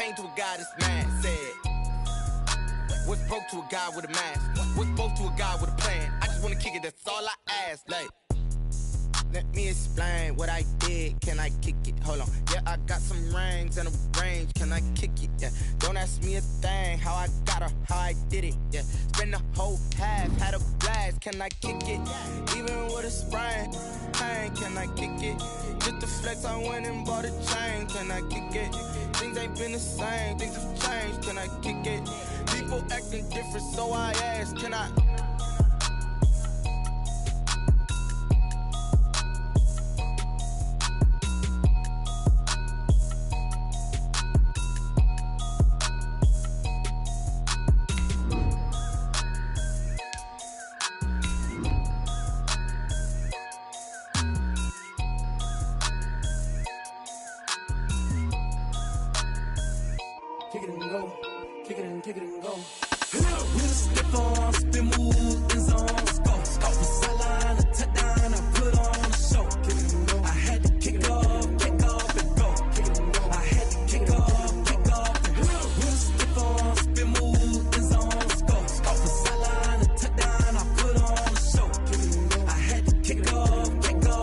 came to a guy that's mad, said, what's broke to a guy with a mask? What's broke to a guy with a plan? I just wanna kick it, that's all I ask. Like, let me explain what I did. Can I kick it? Hold on. Yeah, I got some rings and a range. Can I kick it? Yeah. Don't ask me a thing. How I got her, how I did it. Yeah. Spend the whole half, had a blast. Can I kick it? Even with a sprain, pain. Can I kick it? Just the flex, I went and bought a chain. Can I kick it? Things ain't been the same. Things have changed. Can I kick it? People acting different, so I ask. Can I? Kick it and go, kick it and go. With a stiff on, spin move, in zone, go. Off the sideline, a touchdown, I put on a show. Kick it and go. I had to kick off and go. Kick it and go. I had to kick off and go. With a stiff on, spin move, in zone, go. Off the sideline, a touchdown, I put on a show. Kick it and go. I had to kick off and go.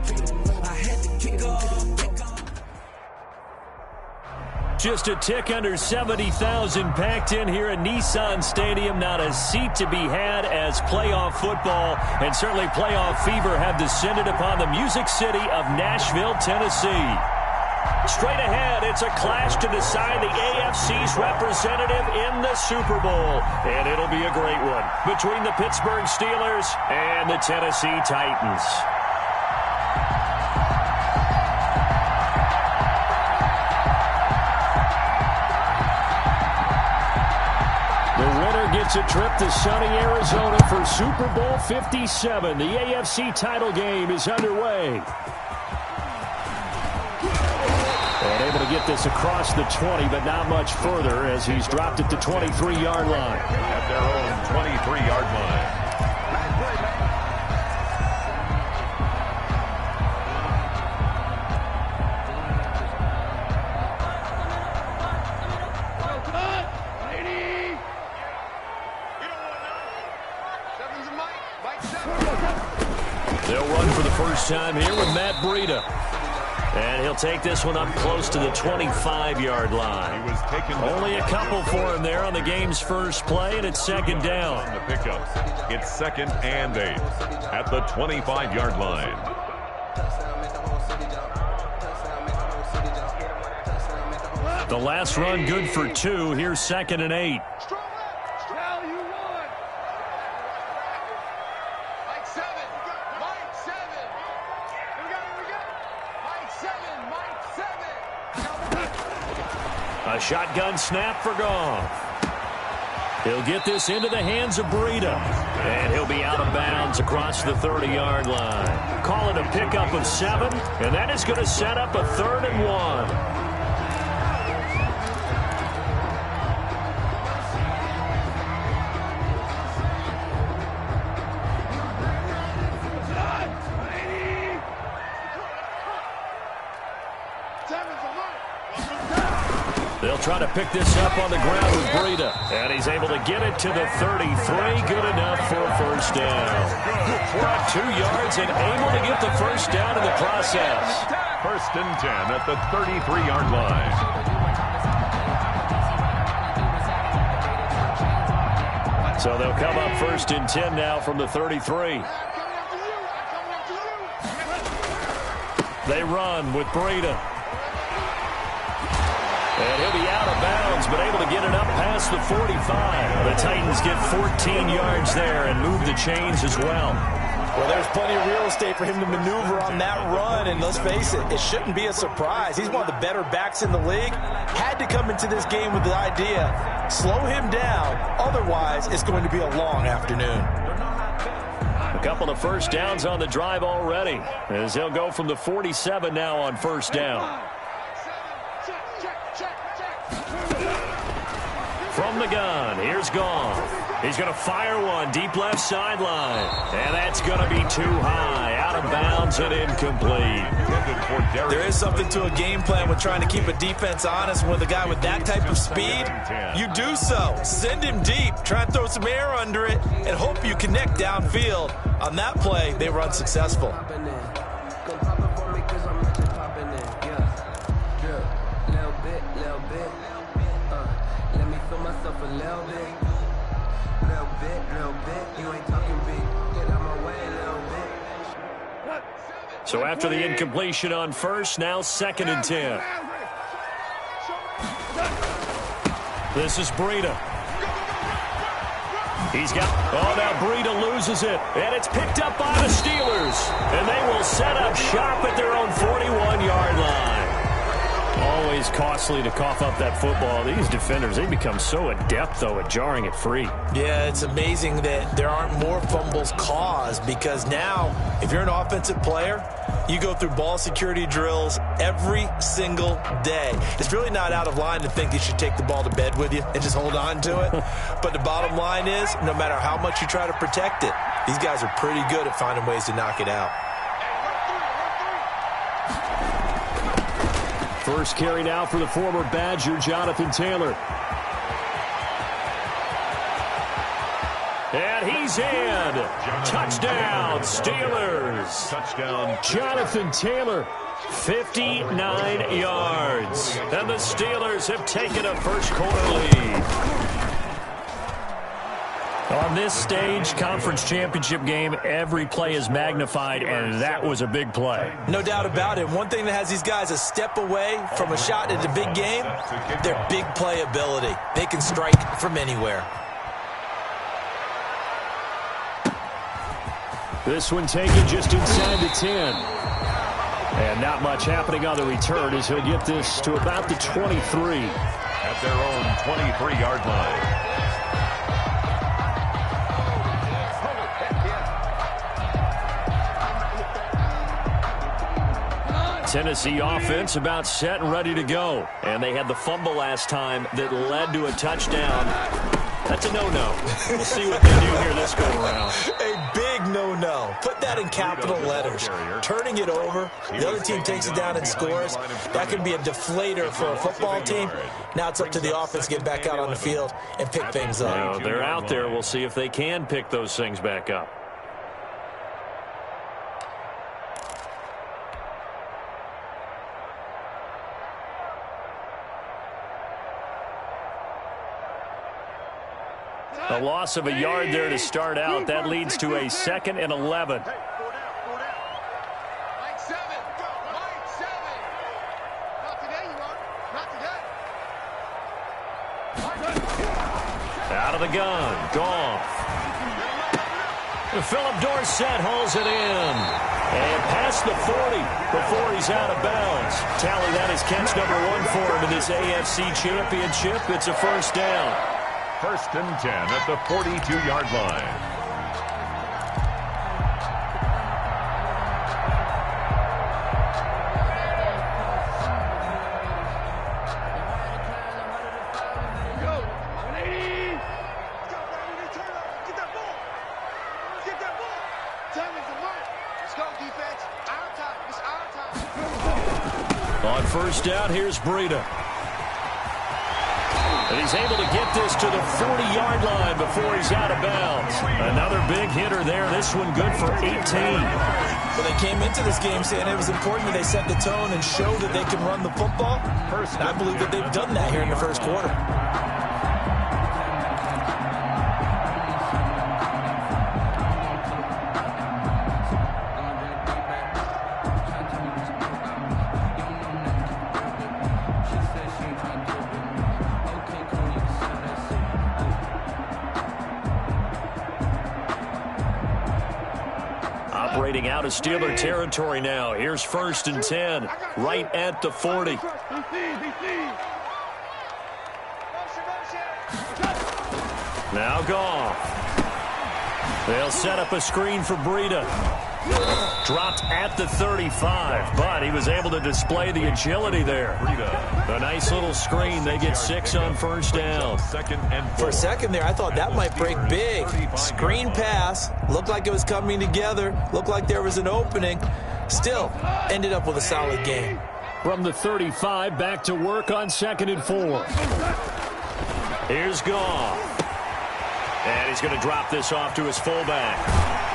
Kick it and go. I had to kick off. Just a tick under 70,000 packed in here at Nissan Stadium. Not a seat to be had as playoff football and certainly playoff fever have descended upon the Music City of Nashville, Tennessee. Straight ahead, it's a clash to decide the AFC's representative in the Super Bowl. And it'll be a great one between the Pittsburgh Steelers and the Tennessee Titans. Gets a trip to sunny Arizona for Super Bowl 57. The AFC title game is underway. And able to get this across the 20, but not much further as he's dropped it to 23-yard line. At their own 23-yard line. They'll run for the first time here with Matt Breida. And he'll take this one up close to the 25-yard line. He was taken only a couple for him there on the game's first play, and it's second down. On the pickups, it's 2nd and 8 at the 25-yard line. The last run good for 2. Here's 2nd and 8. A shotgun snap for Goff. He'll get this into the hands of Breida. And he'll be out of bounds across the 30-yard line. Call it a pickup of 7, and that is going to set up a 3rd and 1. They'll try to pick this up on the ground with Breida. And he's able to get it to the 33. Good enough for a first down. Brought 2 yards and able to get the first down in the process. 1st and 10 at the 33-yard line. So they'll come up 1st and 10 now from the 33. They run with Breida. And he'll be out of bounds, but able to get it up past the 45. The Titans get 14 yards there and move the chains as well. Well, there's plenty of real estate for him to maneuver on that run, and let's face it, it shouldn't be a surprise. He's one of the better backs in the league. Had to come into this game with the idea, slow him down, otherwise it's going to be a long afternoon. A couple of first downs on the drive already, as he'll go from the 47 now on first down. From the gun, here's Goff. He's going to fire one deep left sideline. And that's going to be too high. Out of bounds and incomplete. There is something to a game plan with trying to keep a defense honest. With a guy with that type of speed, you do so. Send him deep. Try and throw some air under it and hope you connect downfield. On that play, they were unsuccessful. So after the incompletion on first, now 2nd and 10. This is Breida. He's got, now Breida loses it, and it's picked up by the Steelers. And they will set up shop at their own 41-yard line. Always costly to cough up that football. These defenders, they become so adept, though, at jarring it free. Yeah, it's amazing that there aren't more fumbles caused, because now, if you're an offensive player, you go through ball security drills every single day. It's really not out of line to think you should take the ball to bed with you and just hold on to it. But the bottom line is, no matter how much you try to protect it, these guys are pretty good at finding ways to knock it out. First carry now for the former Badger, Jonathan Taylor. And he's in. Touchdown, Steelers. Touchdown. Jonathan Taylor, 59 yards. And the Steelers have taken a first-quarter lead. On this stage, conference championship game, every play is magnified, and that was a big play. No doubt about it. One thing that has these guys a step away from a shot at a big game, their big play ability. They can strike from anywhere. This one taken just inside the 10. And not much happening on the return as he'll get this to about the 23. At their own 23-yard line. Tennessee offense about set and ready to go. And they had the fumble last time that led to a touchdown. That's a no-no. We'll see what they do here this go-around. A big no-no. Put that in capital letters. Turning it over, the other team takes it down and scores. That can be a deflator for a football team. Now it's up to the offense to get back out on the field and pick things up. Well, they're out there. We'll see if they can pick those things back up. A loss of a yard there to start out. That leads to a 2nd and 11. Out of the gun. Goff. Philip Dorsett hauls it in. And past the 40 before he's out of bounds. Tally, that is catch number 1 for him in this AFC championship. It's a first down. 1st and 10 at the 42-yard line. On first down, here's Breida. And he's able to get this to the 40-yard line before he's out of bounds. Another big hitter there. This one good for 18. Well, they came into this game saying it was important that they set the tone and show that they can run the football. And I believe that they've done that here in the first quarter. Operating out of Steeler territory now. Here's 1st and 10, right at the 40. Now Goff. They'll set up a screen for Breida. Dropped at the 35, but he was able to display the agility there. A nice little screen. They get 6 on first down. For a second there, I thought that might break big. Screen pass. Looked like it was coming together. Looked like there was an opening. Still, ended up with a solid game. From the 35, back to work on 2nd and 4. Here's Goff. And he's going to drop this off to his fullback.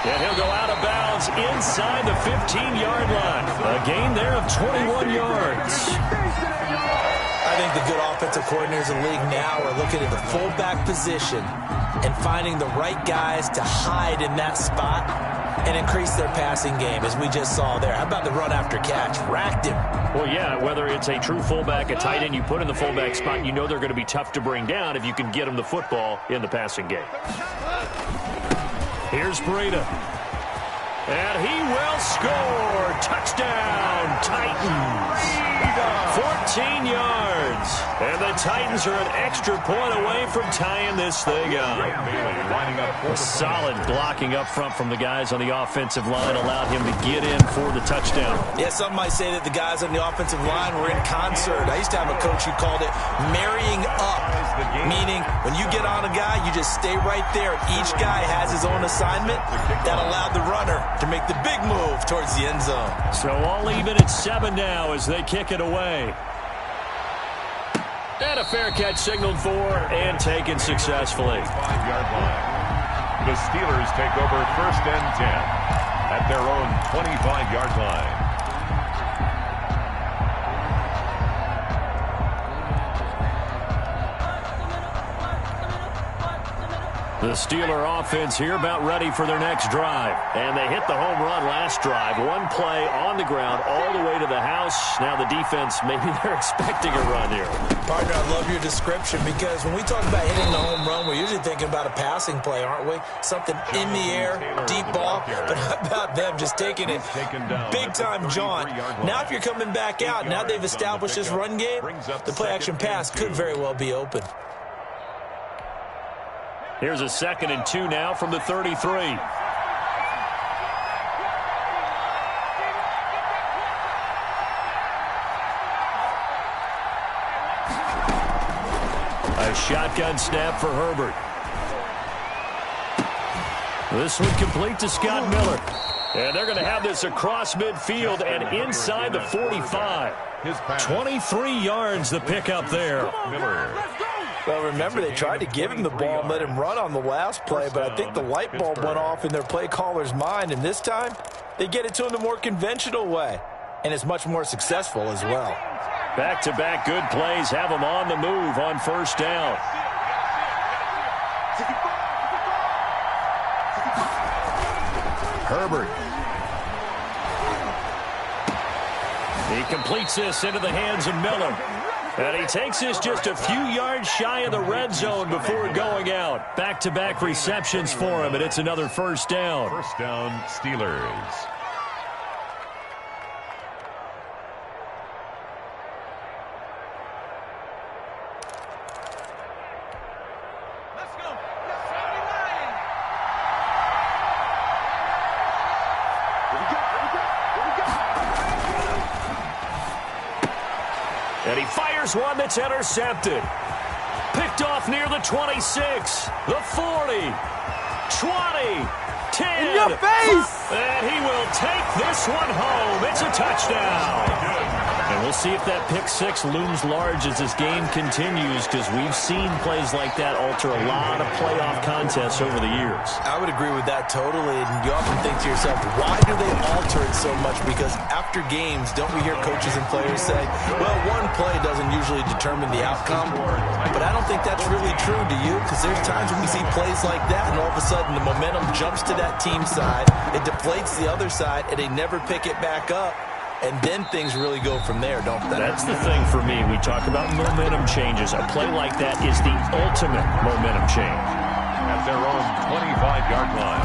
And he'll go out of bounds inside the 15-yard line. A gain there of 21 yards. I think the good offensive coordinators in the league now are looking at the fullback position and finding the right guys to hide in that spot and increase their passing game, as we just saw there. How about the run after catch? Racked him. Well, yeah, whether it's a true fullback, a tight end you put in the fullback spot, you know they're going to be tough to bring down if you can get them the football in the passing game. Here's Breida. And he will score. Touchdown, Titans. 14 yards. And the Titans are an extra point away from tying this thing up. A solid blocking up front from the guys on the offensive line allowed him to get in for the touchdown. Yeah, some might say that the guys on the offensive line were in concert. I used to have a coach who called it marrying up, meaning when you get on a guy, you just stay right there. Each guy has his own assignment. That allowed the runner to make the big move towards the end zone. So all even at 7 now as they kick it away. And a fair catch signaled for and taken successfully. 5-yard line. The Steelers take over 1st and 10 at their own 25-yard line. The Steeler offense here about ready for their next drive. And they hit the home run last drive. One play on the ground all the way to the house. Now the defense, maybe they're expecting a run here. Partner, I love your description because when we talk about hitting the home run, we're usually thinking about a passing play, aren't we? Something in the air, deep ball. But how about them just taking it big-time jaunt? Now if you're coming back out, now they've established this run game, the play-action pass could very well be open. Here's a 2nd and 2 now from the 33. A shotgun snap for Herbert. This one complete to Scott Miller. And they're going to have this across midfield and inside the 45. 23 yards the pickup there. Miller. Well, remember, they tried to give him the ball and let him run on the last play, but I think the light bulb went off in their play caller's mind, and this time they get it to him the more conventional way, and it's much more successful as well. Back-to-back good plays have them on the move on 1st down. Herbert. He completes this into the hands of Miller. And he takes this just a few yards shy of the red zone before going out. Back-to-back receptions for him, and it's another 1st down. 1st down, Steelers. Let's go. And he fires one that's intercepted. Picked off near the 26, the 40, 20, 10. In your face! And he will take this one home. It's a touchdown. And we'll see if that pick 6 looms large as this game continues, because we've seen plays like that alter a lot of playoff contests over the years. I would agree with that totally, and you often think to yourself, why do they alter it so much? Because after games, don't we hear coaches and players say, well, one play doesn't usually determine the outcome? But I don't think that's really true, do you? Because there's times when we see plays like that, and all of a sudden the momentum jumps to that team side, it deflates the other side, and they never pick it back up. And then things really go from there, don't they? That's the thing for me. We talk about momentum changes. A play like that is the ultimate momentum change. At their own 25-yard line.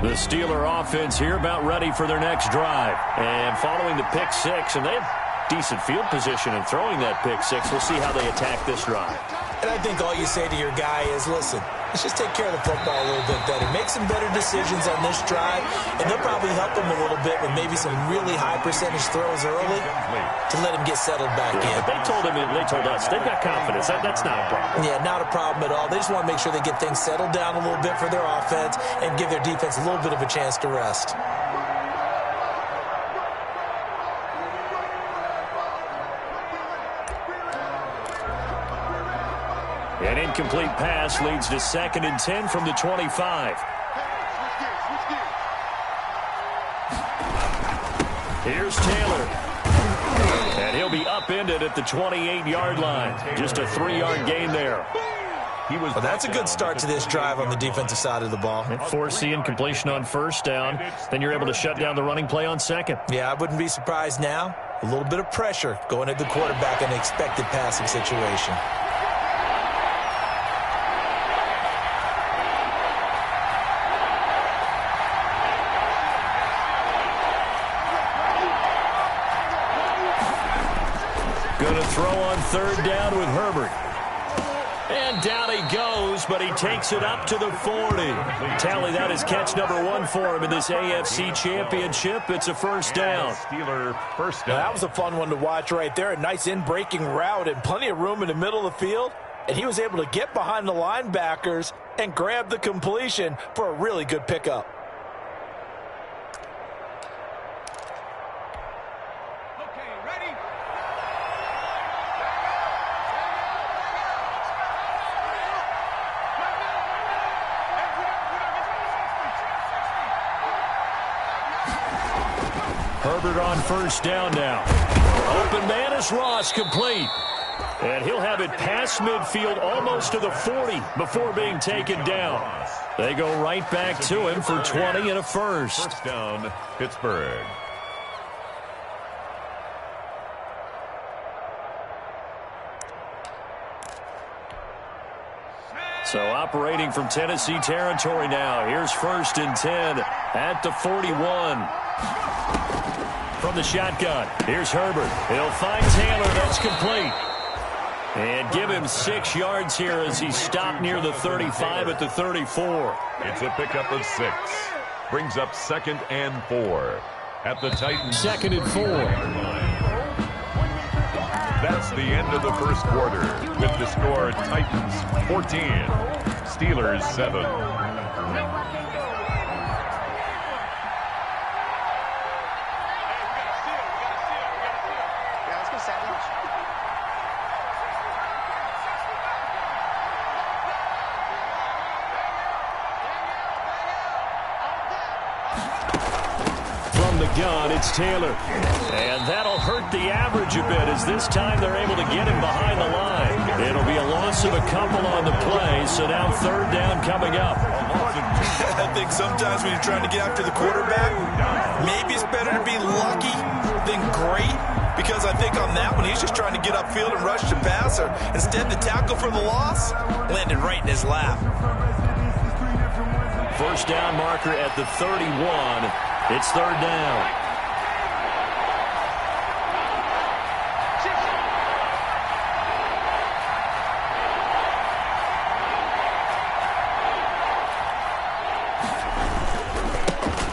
The Steeler offense here about ready for their next drive. And following the pick 6, and they've decent field position in throwing that pick six. We'll see how they attack this drive. And I think all you say to your guy is, listen, let's just take care of the football a little bit better. Make some better decisions on this drive, and they'll probably help him a little bit with maybe some really high percentage throws early to let him get settled back in. But they told us, they've got confidence. That's not a problem. Yeah, not a problem at all. They just want to make sure they get things settled down a little bit for their offense and give their defense a little bit of a chance to rest. An incomplete pass leads to 2nd and 10 from the 25. Here's Taylor. And he'll be upended at the 28-yard line. Just a 3-yard gain there. Well, that's a good start to this drive on the defensive side of the ball. Force incompletion on first down. Then you're able to shut down the running play on second. Yeah, I wouldn't be surprised now. A little bit of pressure going at the quarterback in an expected passing situation. Going to throw on 3rd down with Herbert. And down he goes, but he takes it up to the 40. Tally, that is catch number 1 for him in this AFC Championship. It's a first down. Steeler first down. Now, that was a fun one to watch right there. A nice in-breaking route and plenty of room in the middle of the field. And he was able to get behind the linebackers and grab the completion for a really good pickup. Herbert on first down now. Open man is Ross, complete. And he'll have it past midfield almost to the 40 before being taken down. They go right back to him for 20 and a first. First down, Pittsburgh. So operating from Tennessee territory now. Here's 1st and 10 at the 41. From the shotgun, here's Herbert. He'll find Taylor. That's complete. And give him 6 yards here as he stopped near the 35 at the 34. It's a pickup of 6. Brings up 2nd and 4 at the Titans. 2nd and 4. That's the end of the first quarter with the score Titans 14, Steelers 7. From the gun, it's Taylor. And that'll hurt the average a bit as this time they're able to get him behind the line. It'll be a loss of a couple on the play, so now 3rd down coming up. I think sometimes when you're trying to get after the quarterback, maybe it's better to be lucky than great, because I think on that one he's just trying to get upfield and rush the passer. Instead, the tackle for the loss landed right in his lap. First down marker at the 31. It's 3rd down.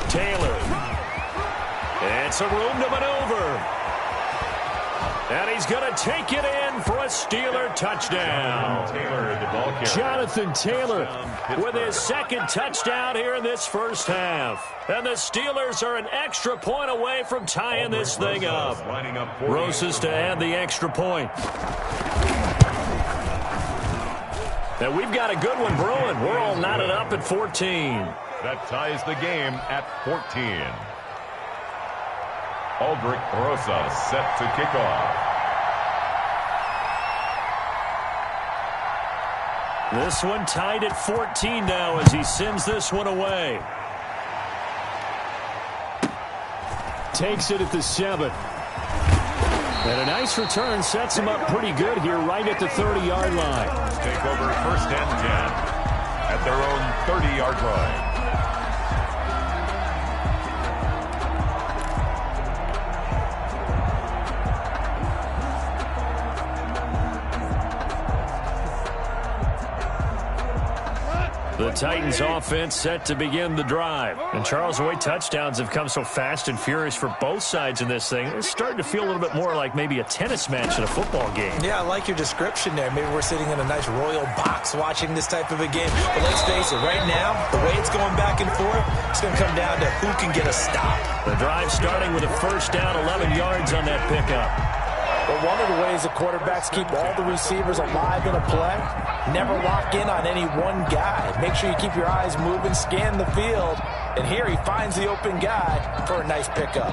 Taylor. And some room to maneuver. And he's going to take it in for a Steeler touchdown. Jonathan Taylor with his 2nd touchdown here in this first half. And the Steelers are an extra point away from tying this thing up. Rosas to add the extra point. And we've got a good one brewing. We're all knotted up at 14. That ties the game at 14. Aldrich Rosas set to kick off. This one tied at 14 now as he sends this one away. Takes it at the 7. And a nice return sets him up pretty good here right at the 30-yard line. Take over 1st and 10 at their own 30-yard line. Titans offense set to begin the drive. And Charles, the way touchdowns have come so fast and furious for both sides in this thing, it's starting to feel a little bit more like maybe a tennis match in a football game. Yeah, I like your description there. Maybe we're sitting in a nice royal box watching this type of a game. But let's face it, right now, the way it's going back and forth, it's going to come down to who can get a stop. The drive starting with a first down, 11 yards on that pickup. But one of the ways the quarterbacks keep all the receivers alive in a play, never lock in on any one guy. Make sure you keep your eyes moving, scan the field, and here he finds the open guy for a nice pickup.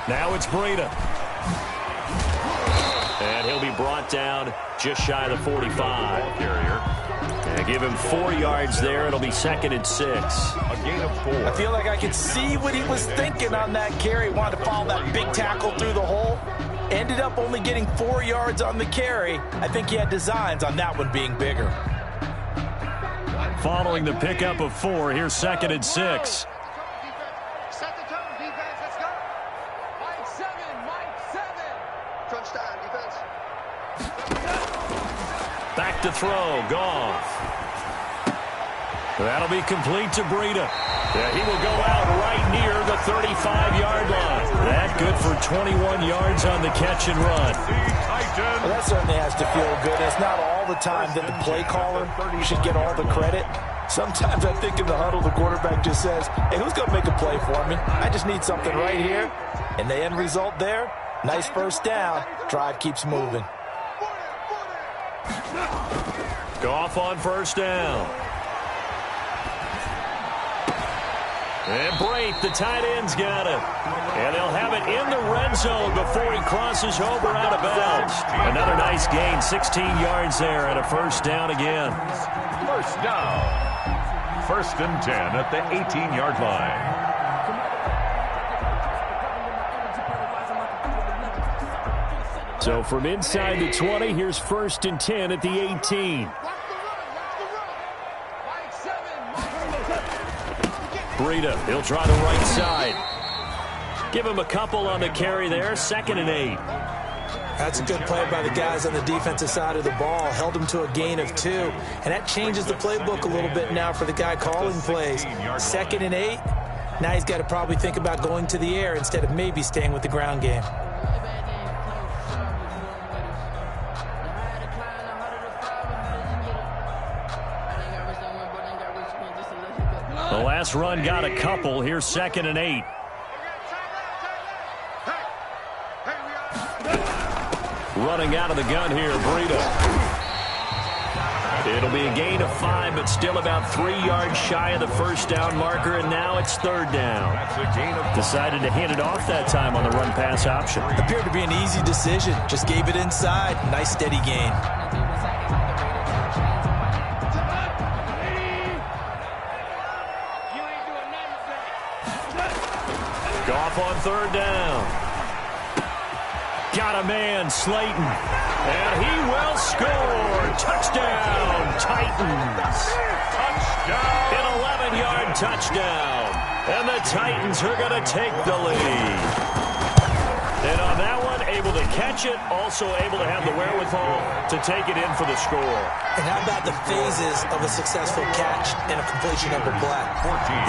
Now it's Breida. And he'll be brought down just shy of the 45. And give him 4 yards there. It'll be 2nd and 6. A gain of 4. I feel like I could see what he was thinking on that carry. Wanted to follow that big tackle through the hole. Ended up only getting 4 yards on the carry. I think he had designs on that one being bigger. Following the pickup of 4, here's 2nd and 6. Back to throw, Goff. That'll be complete to Breida. Yeah, he will go out right near the 35-yard line. That good for 21 yards on the catch and run. Well, that certainly has to feel good. It's not all the time that the play caller should get all the credit. Sometimes I think in the huddle, the quarterback just says, hey, who's going to make a play for me? I just need something right here. And the end result there, nice first down. Drive keeps moving. Goff on first down. And Brate, the tight end's got it. And they'll have it in the red zone before he crosses over out of bounds. Another nice gain, 16 yards there, and a first down again. First down. 1st and 10 at the 18-yard line. So from inside the 20, here's 1st and 10 at the 18. Breida, he'll try the right side. Give him a couple on the carry there, 2nd and 8. That's a good play by the guys on the defensive side of the ball. Held him to a gain of 2. And that changes the playbook a little bit now for the guy calling plays. 2nd and 8. Now he's got to probably think about going to the air instead of maybe staying with the ground game. The last run got a couple. Here's 2nd and 8. Running out of the gun here, Breida. It'll be a gain of 5, but still about 3 yards shy of the first down marker, and now it's 3rd down. Decided to hand it off that time on the run-pass option. Appeared to be an easy decision. Just gave it inside. Nice steady gain. Goff on 3rd down. Got a man, Slayton. And he will score. Touchdown, Titans. Touchdown. An 11-yard touchdown. And the Titans are going to take the lead. And on that one, able to catch it, also able to have the wherewithal to take it in for the score. And how about the phases of a successful catch and a completion of a play?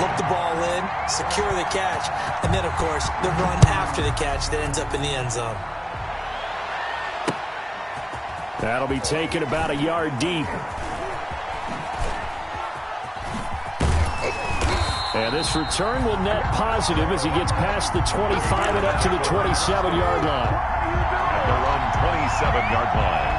Look the ball in, secure the catch, and then, of course, the run after the catch that ends up in the end zone. That'll be taken about a yard deep. And this return will net positive as he gets past the 25 and up to the 27-yard line. At their own 27-yard line.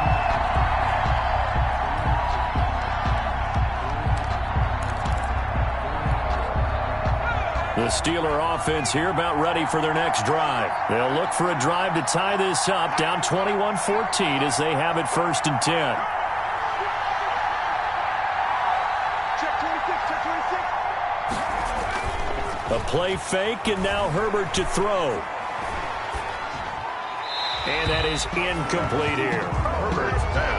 The Steeler offense here about ready for their next drive. They'll look for a drive to tie this up, down 21-14 as they have it 1st and 10. A play fake, and now Herbert to throw. And that is incomplete here.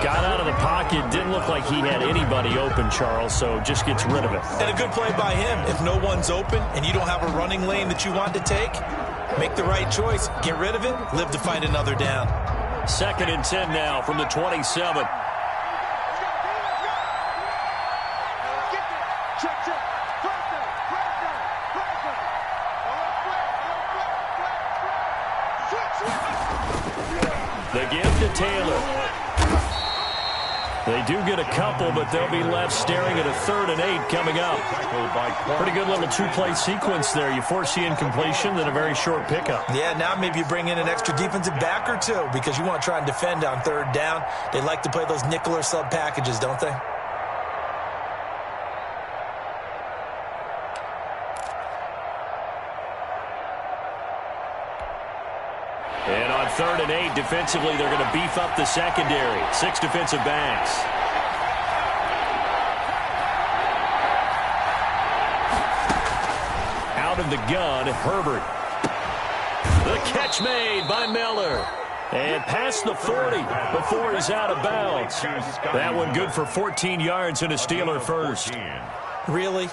Got out of the pocket. Didn't look like he had anybody open, Charles, so just gets rid of it. And a good play by him. If no one's open and you don't have a running lane that you want to take, make the right choice. Get rid of it. Live to find another down. 2nd and 10 now from the 27. The give to Taylor. They do get a couple, but they'll be left staring at a 3rd and 8 coming up. Pretty good little 2-play sequence there. You force the incompletion, then a very short pickup. Yeah, now maybe you bring in an extra defensive back or two because you want to try and defend on 3rd down. They like to play those nickel or sub packages, don't they? And on 3rd and 8, defensively, they're going to beef up the secondary. 6 defensive backs. Out of the gun, Herbert. The catch made by Miller. And past the 40 before he's out of bounds. That one good for 14 yards and a Steeler first. Really?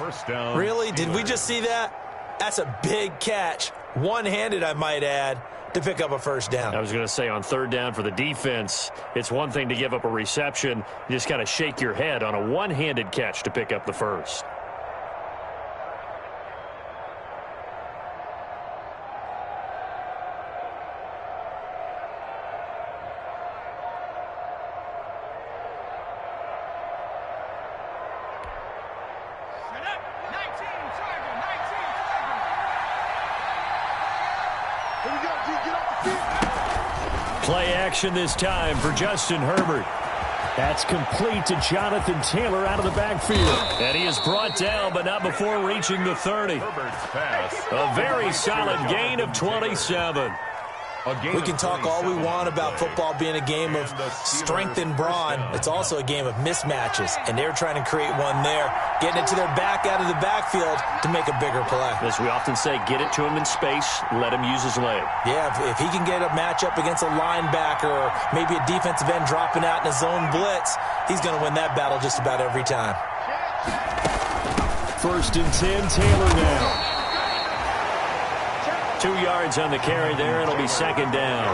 Really? Did we just see that? That's a big catch. One-handed, I might add, to pick up a 1st down. I was going to say on 3rd down for the defense, it's one thing to give up a reception. You just got to shake your head on a one-handed catch to pick up the first. Play action this time for Justin Herbert. That's complete to Jonathan Taylor out of the backfield. And he is brought down, but not before reaching the 30. A very solid gain of 27. We can talk all we want about football being a game of strength and brawn. It's also a game of mismatches, and they're trying to create one there, getting it to their back out of the backfield to make a bigger play. As we often say, get it to him in space, let him use his leg. Yeah, if he can get a matchup against a linebacker or maybe a defensive end dropping out in a zone blitz, he's going to win that battle just about every time. 1st and 10, Taylor now. 2 yards on the carry there. It'll be 2nd down.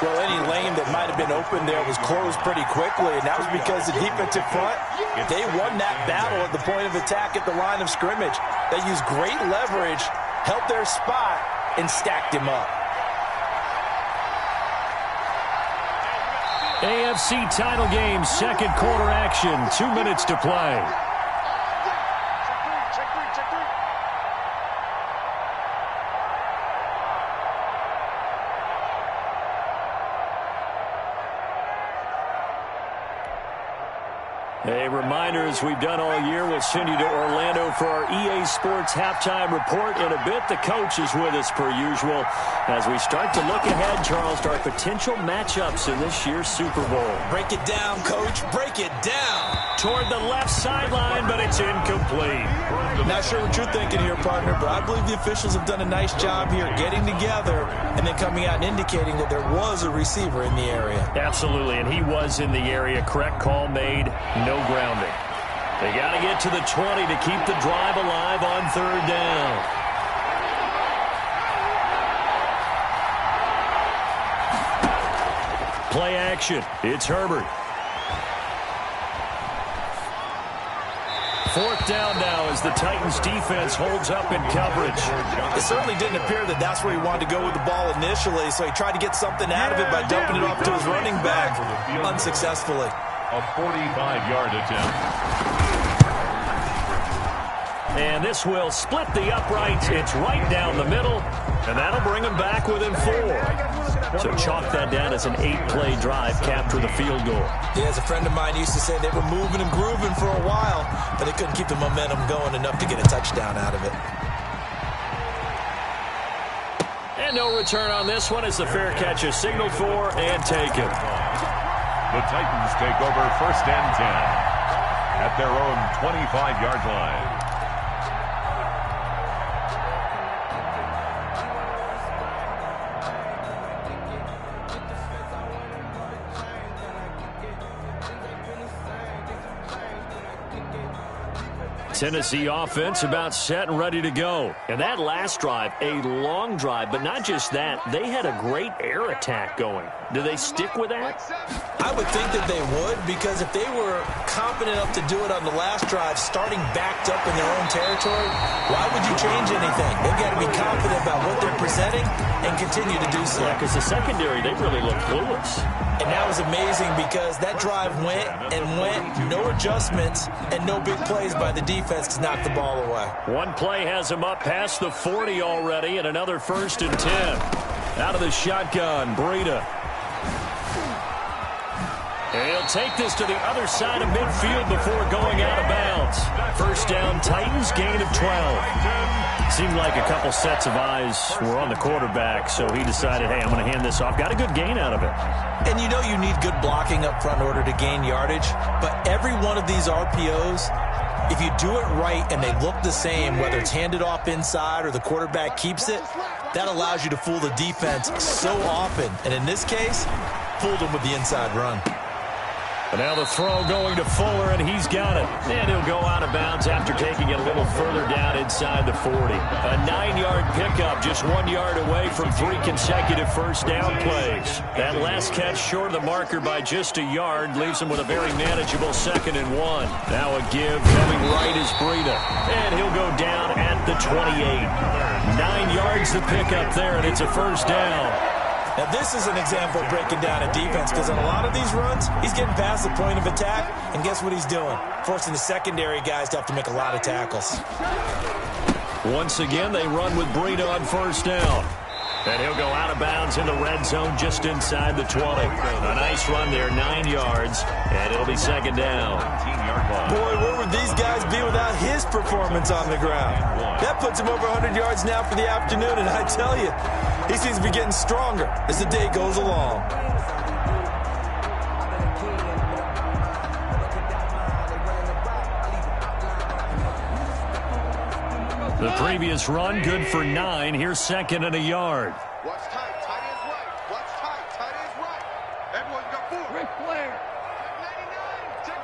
Well, any lane that might have been open there was closed pretty quickly, and that was because the defensive front, they won that battle at the point of attack at the line of scrimmage. They used great leverage, helped their spot, and stacked him up. AFC title game, 2nd quarter action, 2 minutes to play. A reminder, as we've done all year, we'll send you to Orlando for our EA Sports halftime report in a bit. The coach is with us per usual as we start to look ahead, Charles, to our potential matchups in this year's Super Bowl. Break it down, Coach. Break it down. Toward the left sideline, but it's incomplete. Not sure what you're thinking here, partner, but I believe the officials have done a nice job here getting together and then coming out and indicating that there was a receiver in the area. Absolutely, and he was in the area. Correct call made. No grounding. They got to get to the 20 to keep the drive alive on 3rd down. Play action. It's Herbert. 4th down now as the Titans defense holds up in coverage. It certainly didn't appear that that's where he wanted to go with the ball initially, so he tried to get something out of it by dumping it off to his running back unsuccessfully. A 45-yard attempt. And this will split the uprights. It's right down the middle, and that'll bring them back within 4. So chalk that down as an 8-play drive, capture the field goal. Yeah, as a friend of mine used to say, they were moving and grooving for a while, but they couldn't keep the momentum going enough to get a touchdown out of it. And no return on this one as the fair catch is signaled for and taken. The Titans take over 1st and 10 at their own 25-yard line. Tennessee offense about set and ready to go. And that last drive, a long drive, but not just that. They had a great air attack going. Do they stick with that? I would think that they would, because if they were confident enough to do it on the last drive, starting backed up in their own territory, why would you change anything? They've got to be confident about what they're presenting and continue to do so. Yeah, because the secondary, they really look clueless. And that was amazing because that drive went and went, no adjustments, and no big plays by the defense to knock the ball away. One play has him up past the 40 already, and another 1st and 10. Out of the shotgun, Breida. And he'll take this to the other side of midfield before going out of bounds. First down, Titans, gain of 12. Seemed like a couple sets of eyes were on the quarterback, so he decided, hey, I'm going to hand this off. Got a good gain out of it. And you know you need good blocking up front in order to gain yardage, but every one of these RPOs, if you do it right and they look the same, whether it's handed off inside or the quarterback keeps it, that allows you to fool the defense so often. And in this case, fooled them with the inside run. And now the throw going to Fuller, and he's got it. And he'll go out of bounds after taking it a little further down inside the 40. A 9-yard pickup, just 1 yard away from 3 consecutive first down plays. That last catch short of the marker by just a yard leaves him with a very manageable 2nd and 1. Now a give coming right is Breida. And he'll go down at the 28. 9 yards the pickup there, and it's a first down. Now, this is an example of breaking down a defense, because on a lot of these runs, he's getting past the point of attack, and guess what he's doing? Forcing the secondary guys to have to make a lot of tackles. Once again, they run with Breida on first down. And he'll go out of bounds in the red zone just inside the 20. A nice run there, 9 yards, and it'll be 2nd down. Boy, where would these guys be without his performance on the ground? That puts him over 100 yards now for the afternoon, and I tell you, he seems to be getting stronger as the day goes along. The previous run, good for 9. Here's 2nd and a yard. Watch tight. Tight is right. Watch tight. Tight is right. Everyone got 4. Rick Flair. Check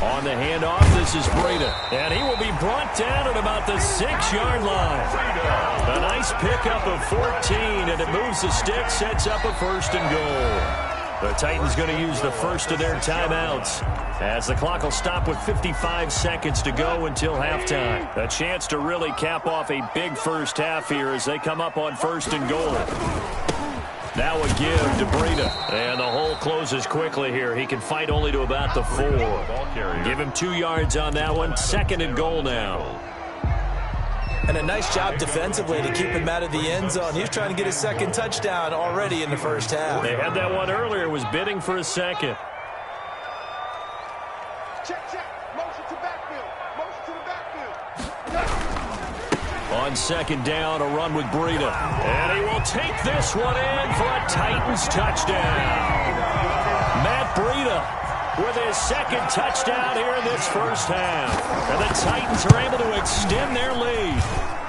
99. On the handoff, this is Breida. And he will be brought down at about the 6-yard line. A nice pickup of 14, and it moves the stick, sets up a 1st and goal. The Titans going to use the first of their timeouts, as the clock will stop with 55 seconds to go until halftime. A chance to really cap off a big first half here as they come up on 1st and goal. Now a give to Breida. And the hole closes quickly here. He can fight only to about the 4. Give him 2 yards on that one. 2nd and goal now. And a nice job defensively to keep him out of the end zone. He's trying to get his 2nd touchdown already in the first half. They had that one earlier, was bidding for a 2nd. Check. Motion to backfield. Motion to the backfield. On 2nd down, a run with Breida. And he will take this one in for a Titans touchdown. Matt Breida with his 2nd touchdown here in this first half. And the Titans are able to extend their lead.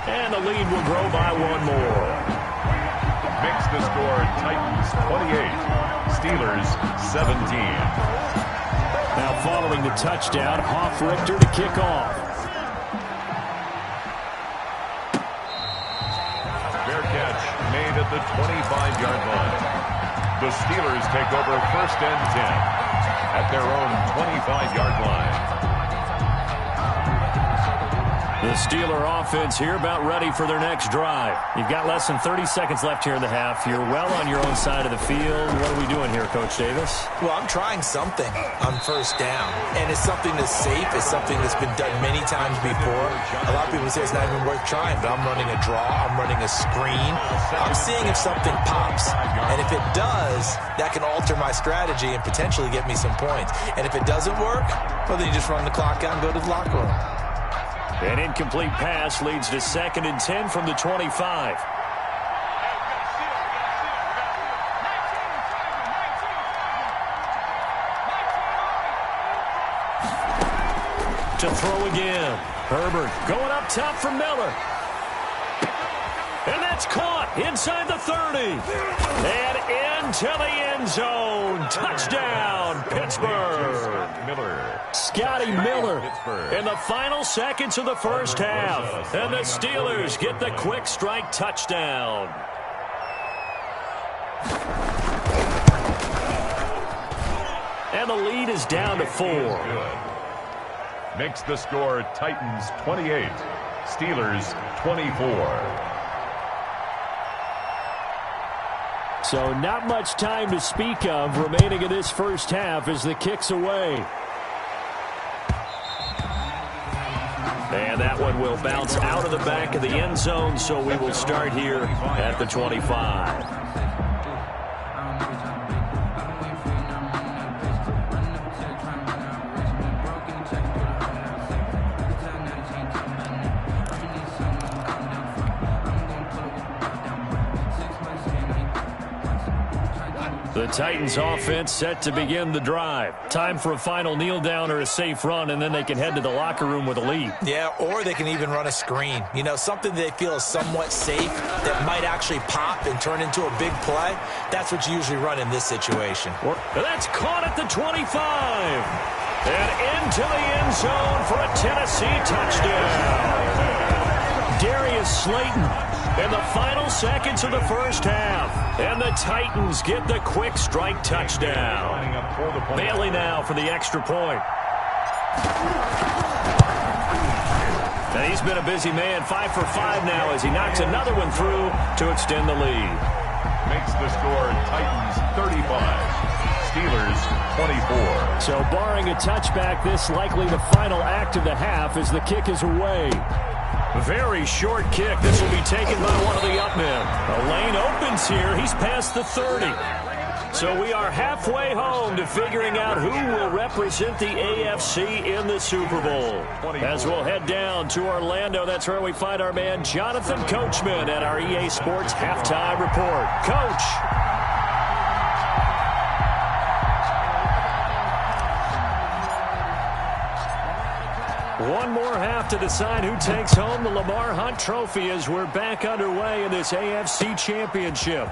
And the lead will grow by 1 more. Makes the score Titans 28, Steelers 17. Now following the touchdown, Hoff-Richter to kick off. Fair catch made at the 25-yard line. The Steelers take over 1st and 10 at their own 25-yard line. The Steeler offense here about ready for their next drive. You've got less than 30 seconds left here in the half. You're well on your own side of the field. What are we doing here, Coach Davis? Well, I'm trying something on 1st down. And it's something that's safe. It's something that's been done many times before. A lot of people say it's not even worth trying, but I'm running a draw. I'm running a screen. I'm seeing if something pops. And if it does, that can alter my strategy and potentially get me some points. And if it doesn't work, well, then you just run the clock out and go to the locker room. An incomplete pass leads to 2nd and 10 from the 25. To throw again. Herbert going up top for Miller. And that's caught. inside the 30, and into the end zone. Touchdown, Pittsburgh. Scotty Miller in the final seconds of the first half. And the Steelers get the quick strike touchdown. And the lead is down to 4. Makes the score Titans 28, Steelers 24. So not much time to speak of remaining in this first half as the kick's away. And that one will bounce out of the back of the end zone, so we will start here at the 25. The Titans offense set to begin the drive. Time for a final kneel down or a safe run, and then they can head to the locker room with a lead. Yeah, or they can even run a screen. You know, something they feel is somewhat safe that might actually pop and turn into a big play. That's what you usually run in this situation. That's caught at the 25. And into the end zone for a Tennessee touchdown. Darius Slayton in the final seconds of the first half. And the Titans get the quick strike touchdown. Bailey now for the extra point. And he's been a busy man, 5 for 5 now as he knocks another one through to extend the lead. Makes the score Titans 35, Steelers 24. So barring a touchback, this likely the final act of the half as the kick is away. Very short kick. This will be taken by one of the up men. A lane opens here. He's past the 30. So we are halfway home to figuring out who will represent the AFC in the Super Bowl. As we'll head down to Orlando, that's where we find our man Jonathan Coachman at our EA Sports Halftime Report. Coach. One more half to decide who takes home the Lamar Hunt Trophy as we're back underway in this AFC Championship.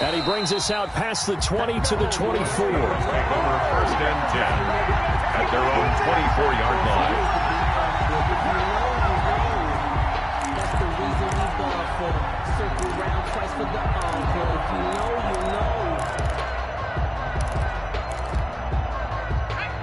And he brings us out past the 20 to the 24. Take over first and 10 at their own 24-yard line. That's the reason we ball for them. Circle round twice for the encore. If you know, you know.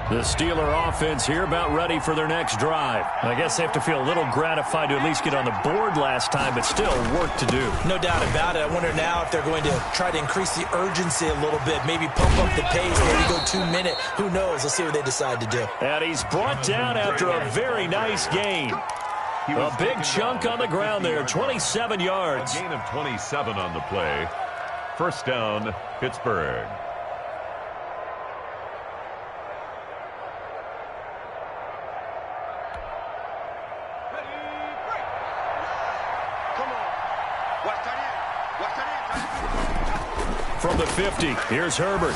The Steeler offense here about ready for their next drive. I guess they have to feel a little gratified to at least get on the board last time, but still work to do. No doubt about it. I wonder now if they're going to try to increase the urgency a little bit, maybe pump up the pace, maybe go 2 minute. Who knows? Let's see what they decide to do. And he's brought down after a very nice gain. A big chunk on the ground there, 27 yards. A gain of 27 on the play. First down, Pittsburgh. From the 50, here's Herbert.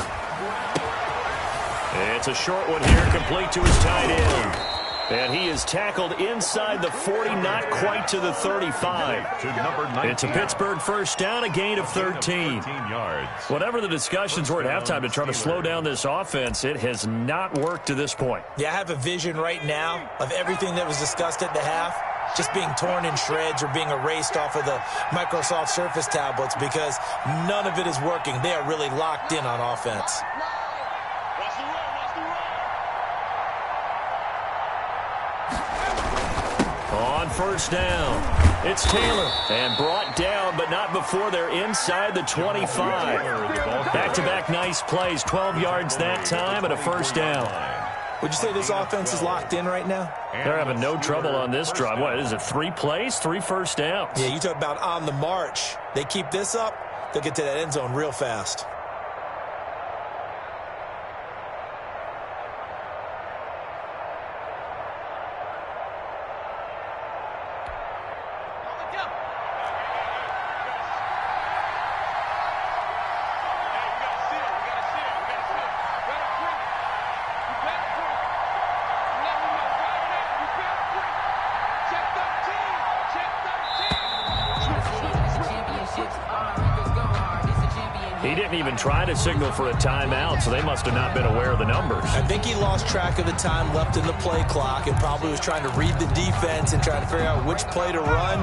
It's a short one here, complete to his tight end. And he is tackled inside the 40, not quite to the 35. It's a Pittsburgh first down, a gain of 13. Whatever the discussions were at halftime to try to slow down this offense, it has not worked to this point. Yeah, I have a vision right now of everything that was discussed at the half just being torn in shreds or being erased off of the Microsoft Surface tablets because none of it is working. They are really locked in on offense. On first down, it's Taylor. And brought down, but not before they're inside the 25. Back-to-back nice plays, 12 yards that time and a first down. Would you say this offense is locked in right now? They're having no trouble on this drive. What is it, 3 plays, 3 first downs? Yeah, you talk about on the march. They keep this up, they'll get to that end zone real fast. He didn't even try to signal for a timeout, so they must have not been aware of the numbers. I think he lost track of the time left in the play clock and probably was trying to read the defense and trying to figure out which play to run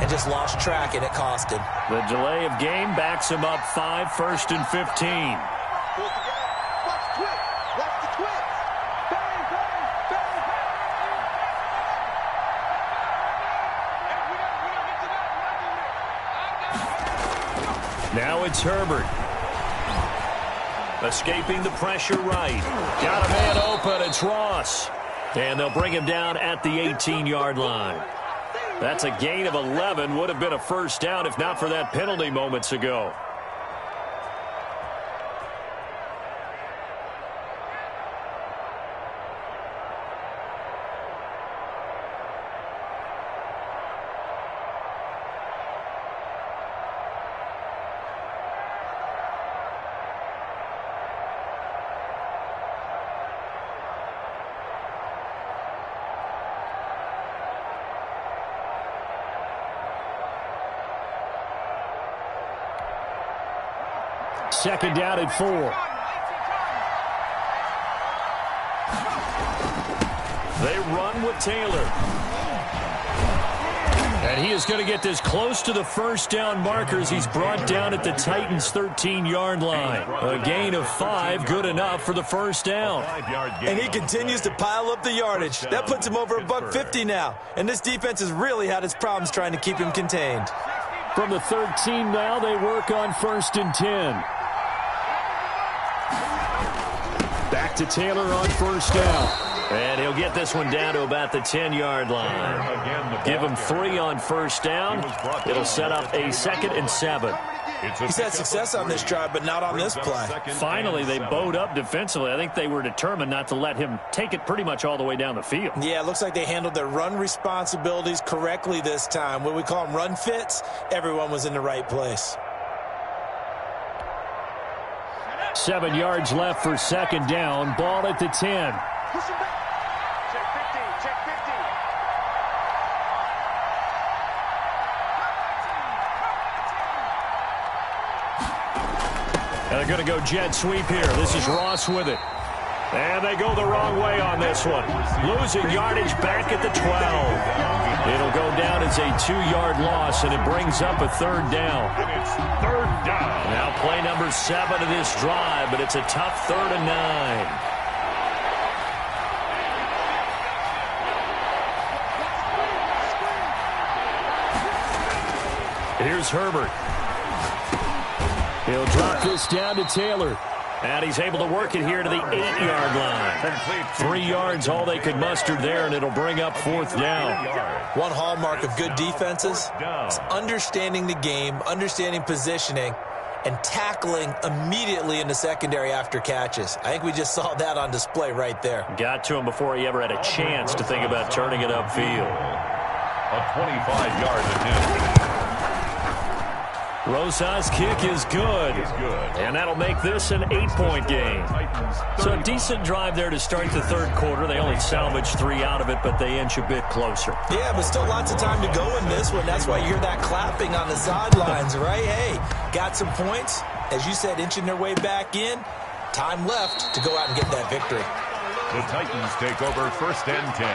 and just lost track, and it cost him. The delay of game backs him up 5, 1st and 15. Now it's Herbert. Escaping the pressure right. Got a man open. It's Ross. And they'll bring him down at the 18-yard line. That's a gain of 11. Would have been a first down if not for that penalty moments ago. Second down at 4. They run with Taylor. And he is going to get this close to the first down markers. He's brought down at the Titans' 13-yard line. A gain of 5, good enough for the first down. And he continues to pile up the yardage. That puts him over $150 now. And this defense has really had its problems trying to keep him contained. From the 13 now, they work on 1st and 10. Back to Taylor on first down. And he'll get this one down to about the 10-yard line. Give him 3 on first down. It'll set up a 2nd and 7. He's had success on this drive, but not on this play. Finally, they bowed up defensively. I think they were determined not to let him take it pretty much all the way down the field. Yeah, it looks like they handled their run responsibilities correctly this time. What we call them run fits, everyone was in the right place. 7 yards left for second down. Ball at the 10. Push him back. Check 50. Check 50. And they're going to go jet sweep here. This is Ross with it. And they go the wrong way on this one. Losing yardage back at the 12. It'll go down as a 2-yard loss, and it brings up a 3rd down. And it's 3rd down. Now play number 7 of this drive, but it's a tough 3rd and 9. Here's Herbert. He'll drop this down to Taylor. And he's able to work it here to the 8-yard line. 3 yards, all they could muster there, and it'll bring up 4th down. One hallmark of good defenses is understanding the game, understanding positioning, and tackling immediately in the secondary after catches. I think we just saw that on display right there. Got to him before he ever had a chance to think about turning it upfield. A 25-yard attempt. Rosas' kick is good. And that'll make this an 8-point game. So a decent drive there to start the 3rd quarter. They only salvaged 3 out of it, but they inch a bit closer. Yeah, but still lots of time to go in this one. That's why you hear that clapping on the sidelines, right? Hey, got some points. As you said, inching their way back in. Time left to go out and get that victory. The Titans take over 1st and 10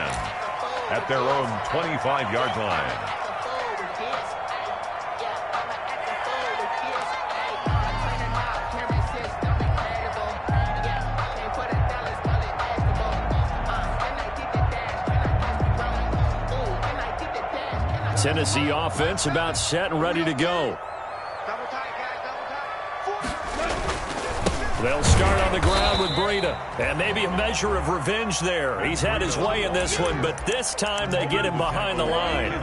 at their own 25-yard line. Tennessee offense about set and ready to go. They'll start on the ground with Breida. And maybe a measure of revenge there. He's had his way in this one, but this time they get him behind the line.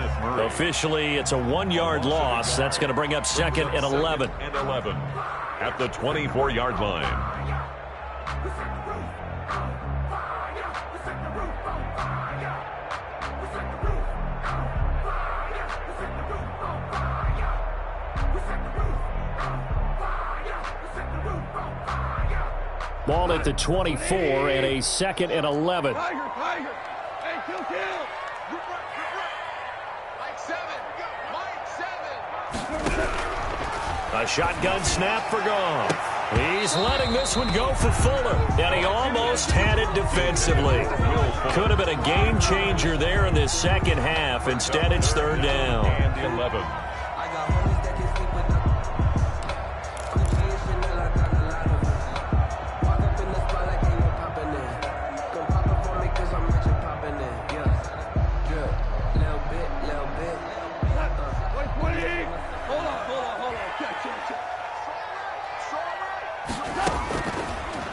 Officially, it's a 1-yard loss. That's going to bring up 2nd and 11. And 11 at the 24-yard line. Ball at the 24 and a 2nd and 11. Tiger. Hey, kill. Mike 7. A shotgun snap for Goff. He's letting this one go for Fuller, and he almost had it defensively. Could have been a game changer there in this second half. Instead, it's third down. And 11.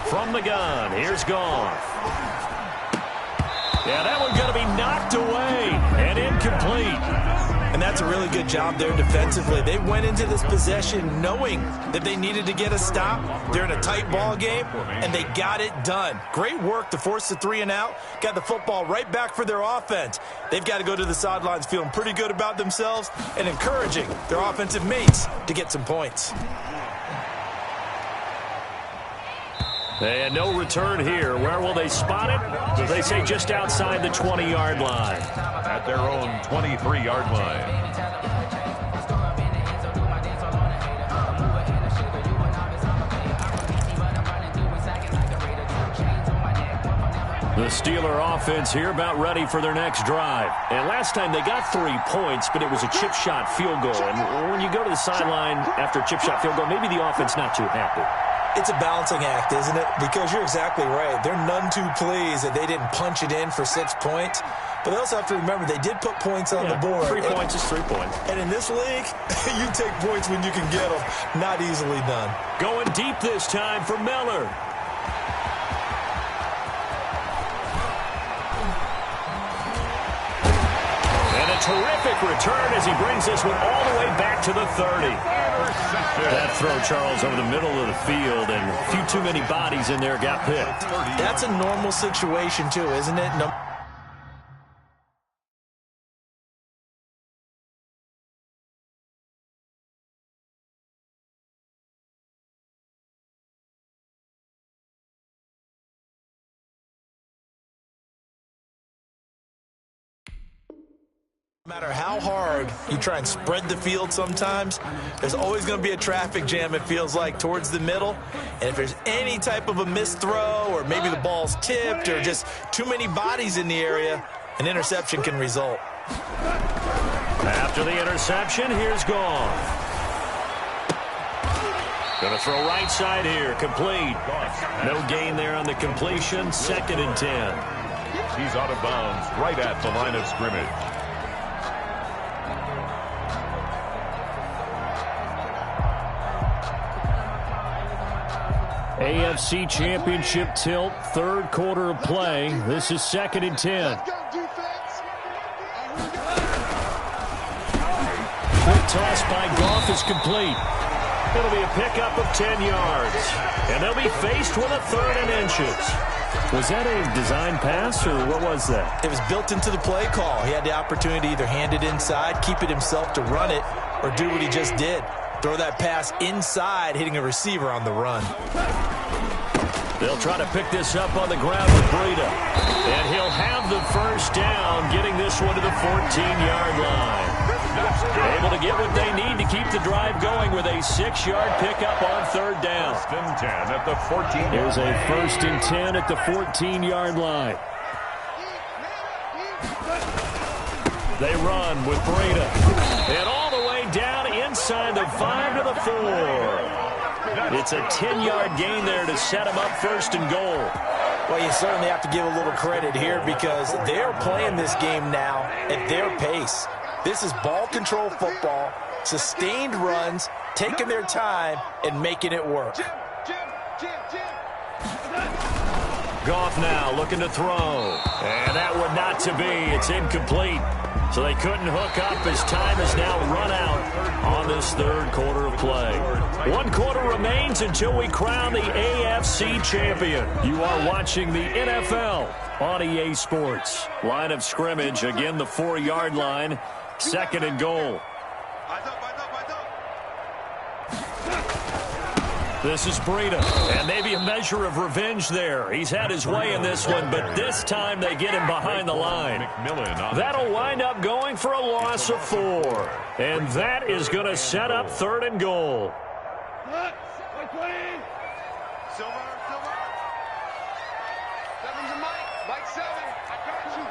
From the gun, here's Goff. Yeah, that one's going to be knocked away and incomplete. And that's a really good job there defensively. They went into this possession knowing that they needed to get a stop. They're in a tight ball game, and they got it done. Great work to force the 3 and out. Got the football right back for their offense. They've got to go to the sidelines feeling pretty good about themselves and encouraging their offensive mates to get some points. And no return here. Where will they spot it? They say just outside the 20-yard line. At their own 23-yard line. The Steeler offense here about ready for their next drive. And last time they got 3 points, but it was a chip shot field goal. And when you go to the sideline after a chip shot field goal, maybe the offense not too happy. It's a balancing act, isn't it? Because you're exactly right. They're none too pleased that they didn't punch it in for 6 points. But they also have to remember they did put points on the board. 3 points is 3 points. And in this league, you take points when you can get them. Not easily done. Going deep this time for Miller. And a terrific return as he brings this one all the way back to the 30. That throw, Charles, over the middle of the field, and a few too many bodies in there got picked. That's a normal situation, too, isn't it? No. No matter how hard you try and spread the field sometimes, there's always going to be a traffic jam, it feels like, towards the middle. And if there's any type of a missed throw or maybe the ball's tipped or just too many bodies in the area, an interception can result. After the interception, here's Goff. Going to throw right side here, complete. No gain there on the completion, 2nd and 10. He's out of bounds right at the line of scrimmage. AFC Championship tilt, 3rd quarter of play. This is 2nd and 10. Quick toss by Goff is complete. It'll be a pickup of 10 yards. And they'll be faced with a 3rd and inches. Was that a design pass, or what was that? It was built into the play call. He had the opportunity to either hand it inside, keep it himself to run it, or do what he just did. Throw that pass inside, hitting a receiver on the run. They'll try to pick this up on the ground with Breida. And he'll have the first down, getting this one to the 14-yard line. Able to get what they need to keep the drive going with a 6-yard pickup on 3rd down. 1st and 10 at the 14. Here's a 1st and 10 at the 14-yard line. They run with Breida. And all the way down inside the 5 to the 4. It's a 10-yard gain there to set them up 1st and goal. Well, you certainly have to give a little credit here because they're playing this game now at their pace. This is ball control football, sustained runs, taking their time, and making it work. Goff now looking to throw. And that one not to be. It's incomplete. So they couldn't hook up as time is now run out on this 3rd quarter of play. 1 quarter remains until we crown the AFC champion. You are watching the NFL on EA Sports. Line of scrimmage, again the 4-yard line, 2nd and goal. This is Breida, and maybe a measure of revenge there. He's had his way in this one, but this time they get him behind the line. That'll wind up going for a loss of 4. And that is going to set up 3rd and goal. Silver. 7's a Mike. Mike 7. I got you.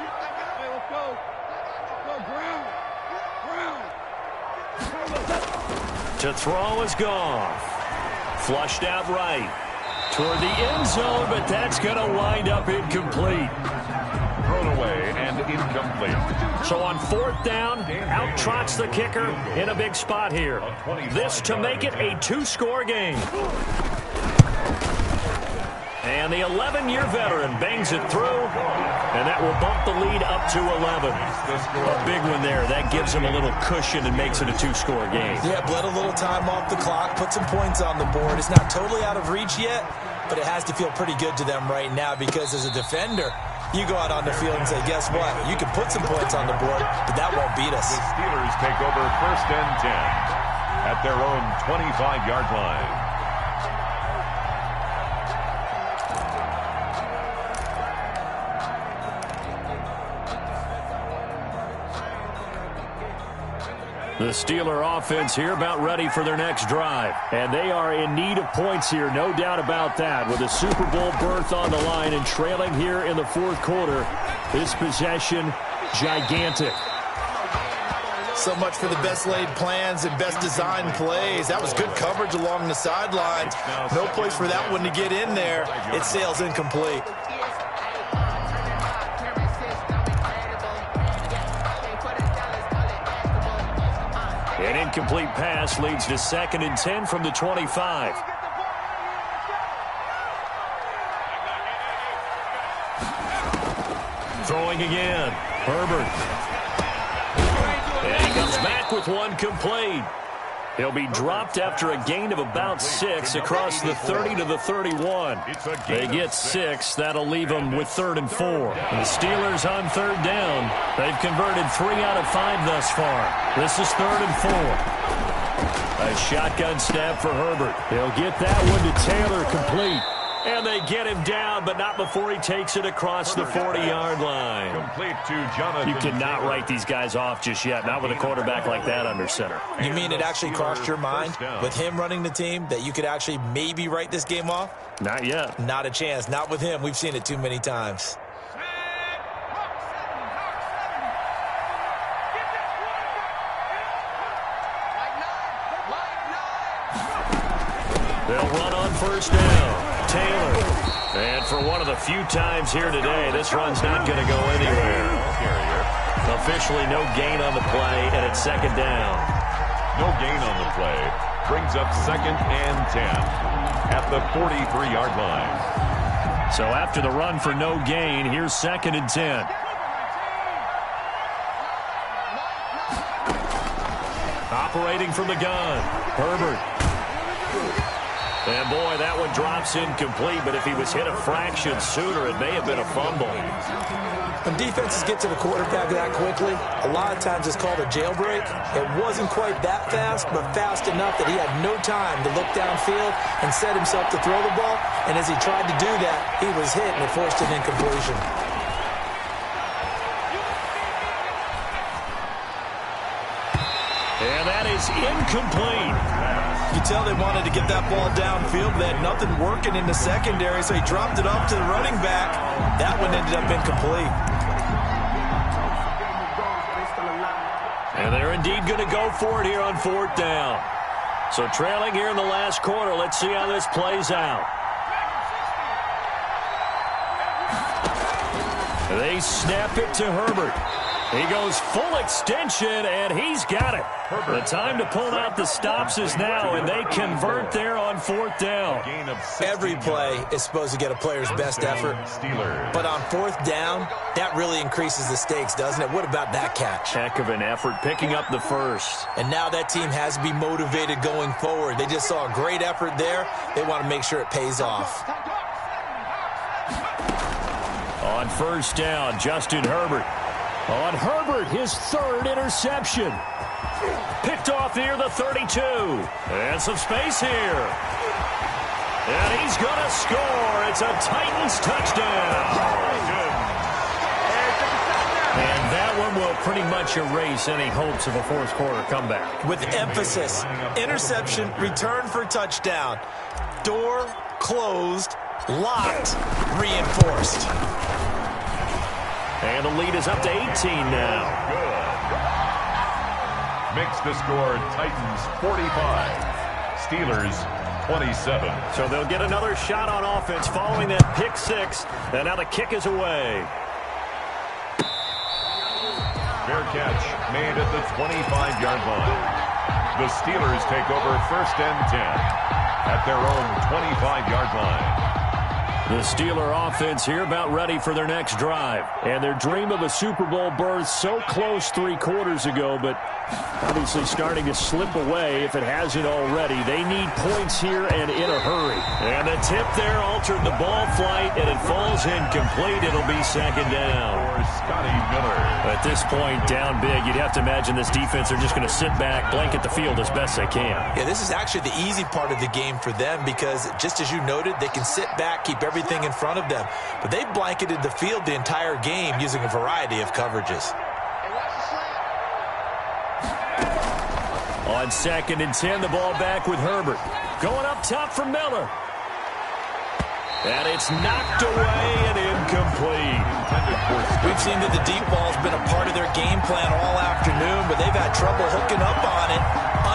Hey, let's go. Brown. To throw is gone. Flushed out right. Toward the end zone, but that's going to wind up incomplete. Thrown away and incomplete. So on 4th down, out trots the kicker in a big spot here. This to make it a 2-score game. And the 11-year veteran bangs it through, and that will bump the lead up to 11. A big one there. That gives him a little cushion and makes it a 2-score game. Yeah, bled a little time off the clock, put some points on the board. It's not totally out of reach yet, but it has to feel pretty good to them right now because as a defender, you go out on the field and say, guess what? You can put some points on the board, but that won't beat us. The Steelers take over 1st and 10 at their own 25-yard line. The Steeler offense here about ready for their next drive. And they are in need of points here, no doubt about that. With a Super Bowl berth on the line and trailing here in the 4th quarter. This possession, gigantic. So much for the best laid plans and best designed plays. That was good coverage along the sidelines. No place for that one to get in there. It sails incomplete. An incomplete pass leads to 2nd and 10 from the 25. Throwing again. Herbert. And he comes back with one complete. He'll be dropped after a gain of about 6 across the 30 to the 31. They get 6. That'll leave them with 3rd and 4. The Steelers on 3rd down. They've converted 3 out of 5 thus far. This is 3rd and 4. A shotgun snap for Herbert. He'll get that one to Taylor complete. And they get him down, but not before he takes it across the 40-yard line. Complete to Jonathan. You cannot write these guys off just yet, not with a quarterback like that under center. You mean it actually crossed your mind with him running the team that you could actually maybe write this game off? Not yet. Not a chance. Not with him. We've seen it too many times. They'll run on 1st down. Taylor. And for one of the few times here today, this run's not going to go anywhere. Officially no gain on the play, and it's 2nd down. No gain on the play. Brings up 2nd and 10 at the 43-yard line. So after the run for no gain, here's 2nd and 10. Operating from the gun. Herbert. And, boy, that one drops incomplete, but if he was hit a fraction sooner, it may have been a fumble. When defenses get to the quarterback that quickly, a lot of times it's called a jailbreak. It wasn't quite that fast, but fast enough that he had no time to look downfield and set himself to throw the ball. And as he tried to do that, he was hit, and it forced an incompletion. And that is incomplete. You tell they wanted to get that ball downfield. They had nothing working in the secondary, so he dropped it off to the running back. That one ended up incomplete. And they're indeed going to go for it here on 4th down. So trailing here in the last quarter, let's see how this plays out. They snap it to Herbert. He goes full extension, and he's got it. The time to pull out the stops is now, and they convert there on 4th down. Every play is supposed to get a player's best effort. But on 4th down, that really increases the stakes, doesn't it? What about that catch? Heck of an effort, picking up the first. And now that team has to be motivated going forward. They just saw a great effort there. They want to make sure it pays off. On 1st down, Justin Herbert. On Herbert, his 3rd interception. Picked off near the 32. And some space here. And he's going to score. It's a Titans touchdown. And that one will pretty much erase any hopes of a fourth quarter comeback. With emphasis, interception, return for touchdown. Door closed, locked, reinforced. And the lead is up to 18 now. Good. Makes the score Titans 45, Steelers 27. So they'll get another shot on offense following that pick six. And now the kick is away. Fair catch made at the 25-yard line. The Steelers take over 1st and 10 at their own 25-yard line. The Steeler offense here about ready for their next drive. And their dream of a Super Bowl berth so close 3 quarters ago, but obviously starting to slip away if it hasn't already. They need points here and in a hurry. And the tip there altered the ball flight, and it falls incomplete. It'll be 2nd down. For Scotty Miller. At this point, down big, you'd have to imagine this defense are just going to sit back, blanket the field as best they can. Yeah, this is actually the easy part of the game for them because, just as you noted, they can sit back, keep everything in front of them. But they've blanketed the field the entire game using a variety of coverages. On 2nd and 10, the ball back with Herbert. Going up top for Miller. And it's knocked away and incomplete. We've seen that the deep ball's been a part of their game plan all afternoon, but they've had trouble hooking up on it,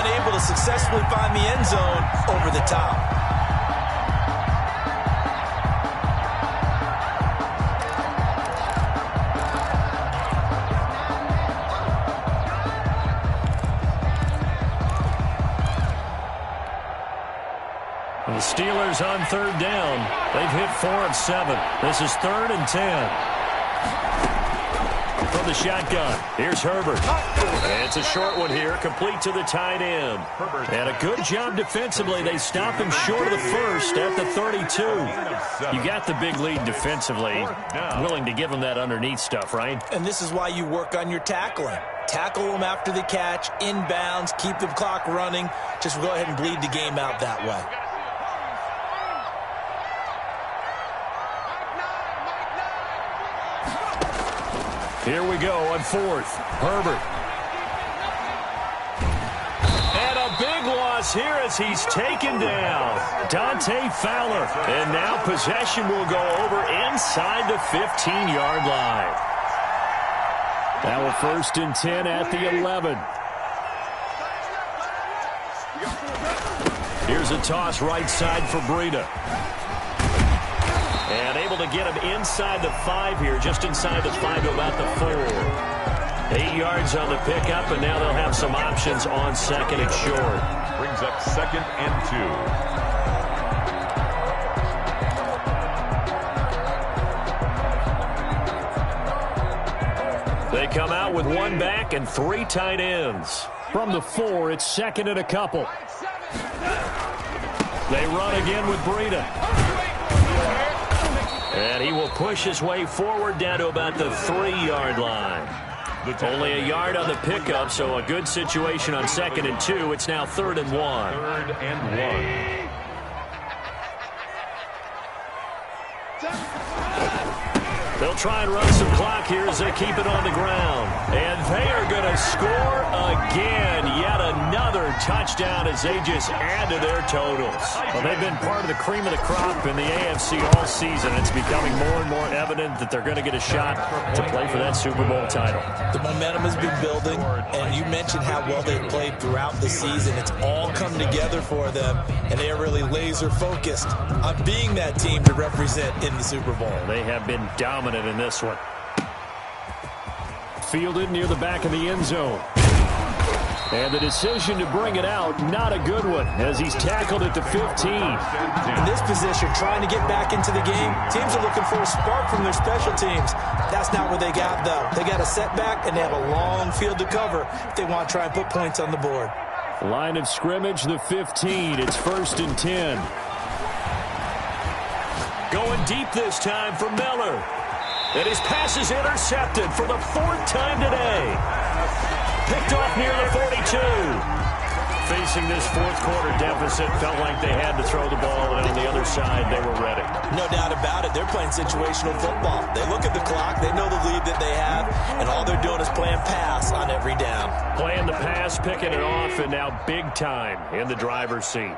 unable to successfully find the end zone over the top. The Steelers on 3rd down. They've hit 4 of 7. This is 3rd and 10. From the shotgun, here's Herbert. And it's a short one here, complete to the tight end. And a good job defensively. They stop him short of the first at the 32. You got the big lead defensively. Willing to give him that underneath stuff, right? And this is why you work on your tackling. Tackle them after the catch, inbounds, keep the clock running. Just go ahead and bleed the game out that way. Here we go on 4th. Herbert. And a big loss here as he's taken down. Dante Fowler. And now possession will go over inside the 15-yard line. Now a 1st and 10 at the 11. Here's a toss right side for Breida. And able to get him inside the 5 here, just inside the 5 to about the 4. 8 yards on the pickup, and now they'll have some options on 2nd and short. Brings up 2nd and 2. They come out with 1 back and 3 tight ends. From the 4, it's 2nd and a couple. They run again with Breida. And he will push his way forward down to about the 3-yard line. Only a yard on the pickup, so a good situation on 2nd and 2. It's now 3rd and 1. 3rd and 1. They'll try and run some clock here as they keep it on the ground. And they are going to score again. Yet another touchdown as they just add to their totals. Well, they've been part of the cream of the crop in the AFC all season. It's becoming more and more evident that they're going to get a shot to play for that Super Bowl title. The momentum has been building, and you mentioned how well they've played throughout the season. It's all come together for them, and they are really laser-focused on being that team to represent in the Super Bowl. They have been dominant in this one. Fielded near the back of the end zone. And the decision to bring it out, not a good one, as he's tackled at the 15. In this position, trying to get back into the game, teams are looking for a spark from their special teams. That's not what they got, though. They got a setback, and they have a long field to cover if they want to try and put points on the board. Line of scrimmage, the 15. It's 1st and 10. Going deep this time for Miller. And his pass is intercepted for the 4th time today. Picked off near the 42. facing this fourth-quarter deficit, felt like they had to throw the ball, and on the other side, they were ready. No doubt about it. They're playing situational football. They look at the clock. They know the lead that they have, and all they're doing is playing pass on every down. Playing the pass, picking it off, and now big time in the driver's seat.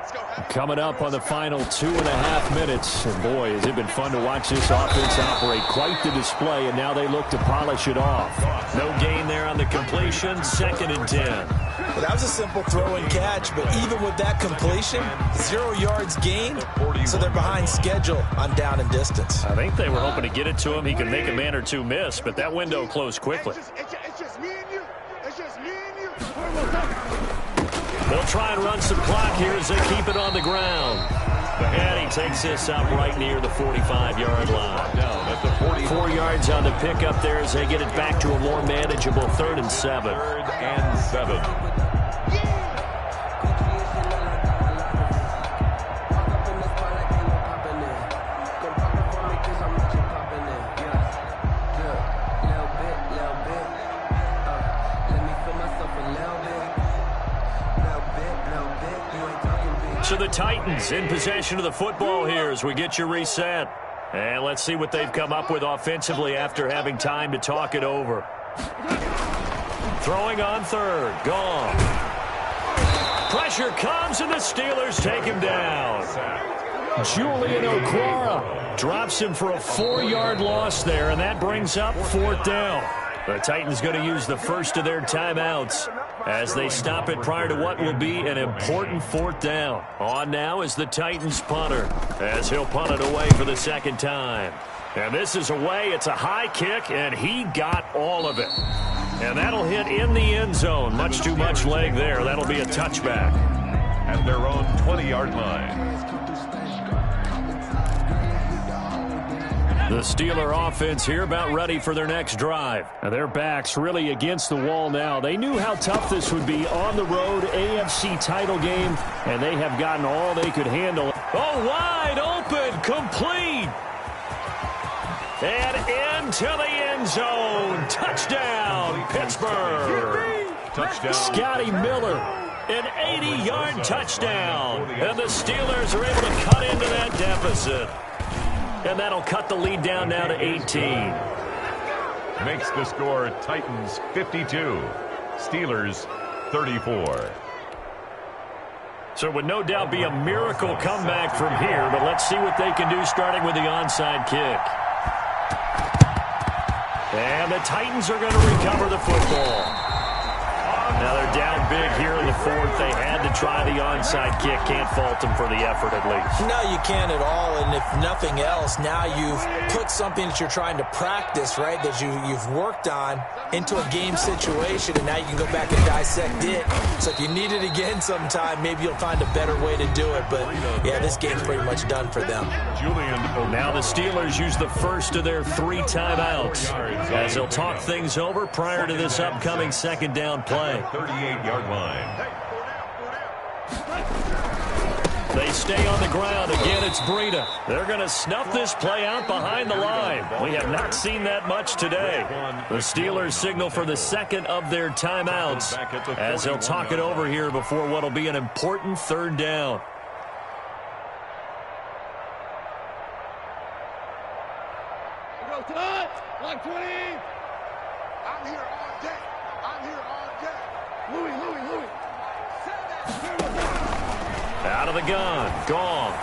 Coming up on the final 2.5 minutes. And boy, has it been fun to watch this offense operate. Quite the display, and now they look to polish it off. No gain there on the completion. 2nd and 10. Well, that was a simple throw and catch, but even with that completion, 0 yards gained, so they're behind schedule on down and distance. I think they were hoping to get it to him. He could make a man or two miss, but that window closed quickly. It's just me and you. It's just me and you. They'll try and run some clock here as they keep it on the ground. And he takes this up right near the 45-yard line. Down at the 4 yards on the pickup there as they get it back to a more manageable 3rd and 7. 3rd and 7. So the Titans in possession of the football here as we get you reset. And let's see what they've come up with offensively after having time to talk it over. Throwing on 3rd. Gone. Pressure comes and the Steelers take him down. Julian Okwara drops him for a 4-yard loss there, and that brings up 4th down. The Titans going to use the first of their timeouts as they stop it prior to what will be an important 4th down. On now is the Titans punter as he'll punt it away for the 2nd time. And this is away. It's a high kick, and he got all of it. And that'll hit in the end zone. Much too much leg there. That'll be a touchback. At their own 20-yard line. The Steeler offense here about ready for their next drive. And their backs really against the wall now. They knew how tough this would be on the road, AFC title game, and they have gotten all they could handle. Oh, wide open, complete. And into the end zone. Touchdown, Pittsburgh. Touchdown. Scotty Miller, an 80-yard touchdown. And the Steelers are able to cut into that deficit. And that'll cut the lead down now to 18. Makes the score Titans 52, Steelers 34. So it would no doubt be a miracle comeback from here, but let's see what they can do starting with the onside kick. And the Titans are going to recover the football. Now they're down big here in the 4th. They had to try the onside kick. Can't fault them for the effort at least. No, you can't at all. And if nothing else, now you've put something that you're trying to practice, right, that you've worked on into a game situation, and now you can go back and dissect it. So if you need it again sometime, maybe you'll find a better way to do it. But, yeah, this game's pretty much done for them. Now the Steelers use the first of their 3 timeouts as they'll talk things over prior to this upcoming 2nd down play. 38-yard line. They stay on the ground. Again, it's Breida. They're going to snuff this play out behind the line. We have not seen that much today. The Steelers signal for the 2nd of their timeouts as they'll talk it over here before what will be an important 3rd down. Like 20. I'm here all day. I'm here all day. Louis. Out of the gun. Gone.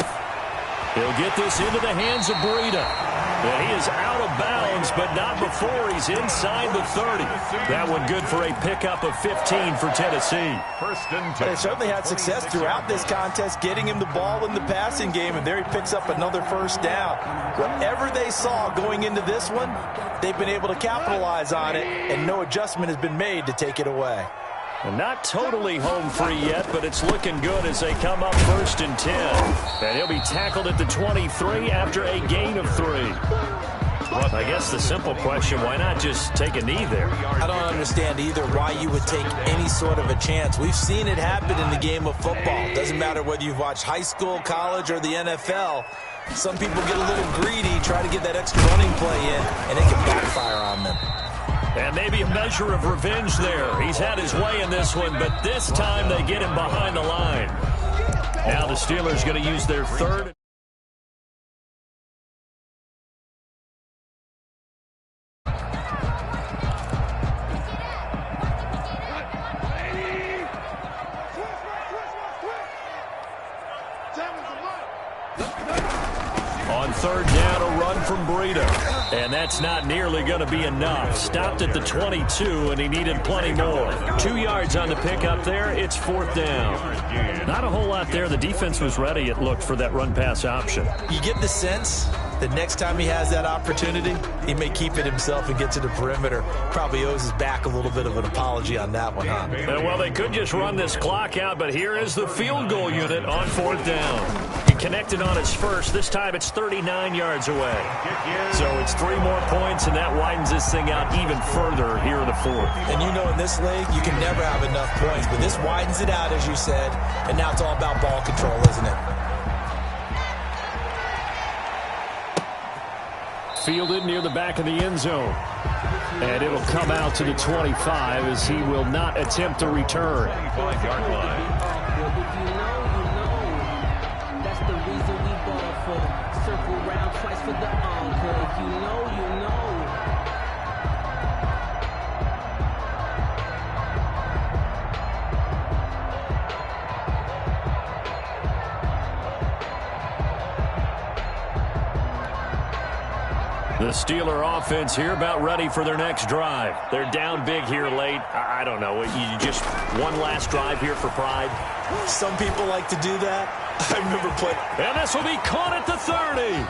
He'll get this into the hands of Breida. And he is out of bounds, but not before he's inside the 30. That one good for a pickup of 15 for Tennessee. 1st and 10. They certainly had success throughout this contest, getting him the ball in the passing game, and there he picks up another 1st down. Whatever they saw going into this one, they've been able to capitalize on it, and no adjustment has been made to take it away. And not totally home free yet, but it's looking good as they come up 1st and 10. And he'll be tackled at the 23 after a gain of 3. Well, I guess the simple question, why not just take a knee there? I don't understand either why you would take any sort of a chance. We've seen it happen in the game of football. Doesn't matter whether you've watched high school, college, or the NFL. Some people get a little greedy, try to get that extra running play in, and it can backfire on them. And maybe a measure of revenge there. He's had his way in this one, but this time they get him behind the line. Now the Steelers going to use their third. On third down, a run from Breida. And that's not nearly going to be enough. Stopped at the 22, and he needed plenty more. 2 yards on the pickup there. It's fourth down. Not a whole lot there. The defense was ready, it looked, for that run-pass option. You get the sense that next time he has that opportunity, he may keep it himself and get to the perimeter. Probably owes his back a little bit of an apology on that one, huh? Well, they could just run this clock out, but here is the field goal unit on fourth down. He connected on his first. This time it's 39 yards away. So it's 3 more points, and that widens this thing out even further here in the fourth. And you know, in this league, you can never have enough points, but this widens it out, as you said, and now it's all about ball control, isn't it? Fielded near the back of the end zone. And it'll come out to the 25 as he will not attempt to return. 25-yard line. That's the reason we ball for. Circle round twice for the encore. If you know, you know. The Steeler offense here about ready for their next drive. They're down big here late. I don't know. You just one last drive here for pride. Some people like to do that. I remember playing. And this will be caught at the 30.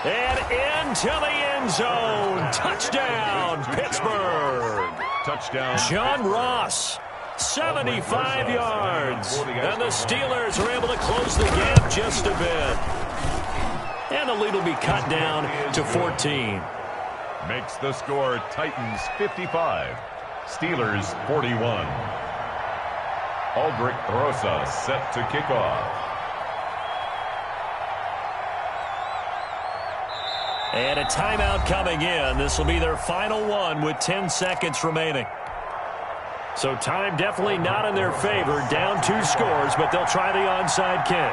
And into the end zone. Touchdown, Pittsburgh. Touchdown. John Ross, 75 yards. And the Steelers are able to close the gap just a bit. And the lead will be cut down to 14. Makes the score Titans 55, Steelers 41. Aldrich Rosa set to kick off. And a timeout coming in. This will be their final one with 10 seconds remaining. So time definitely not in their favor. Down 2 scores, but they'll try the onside kick.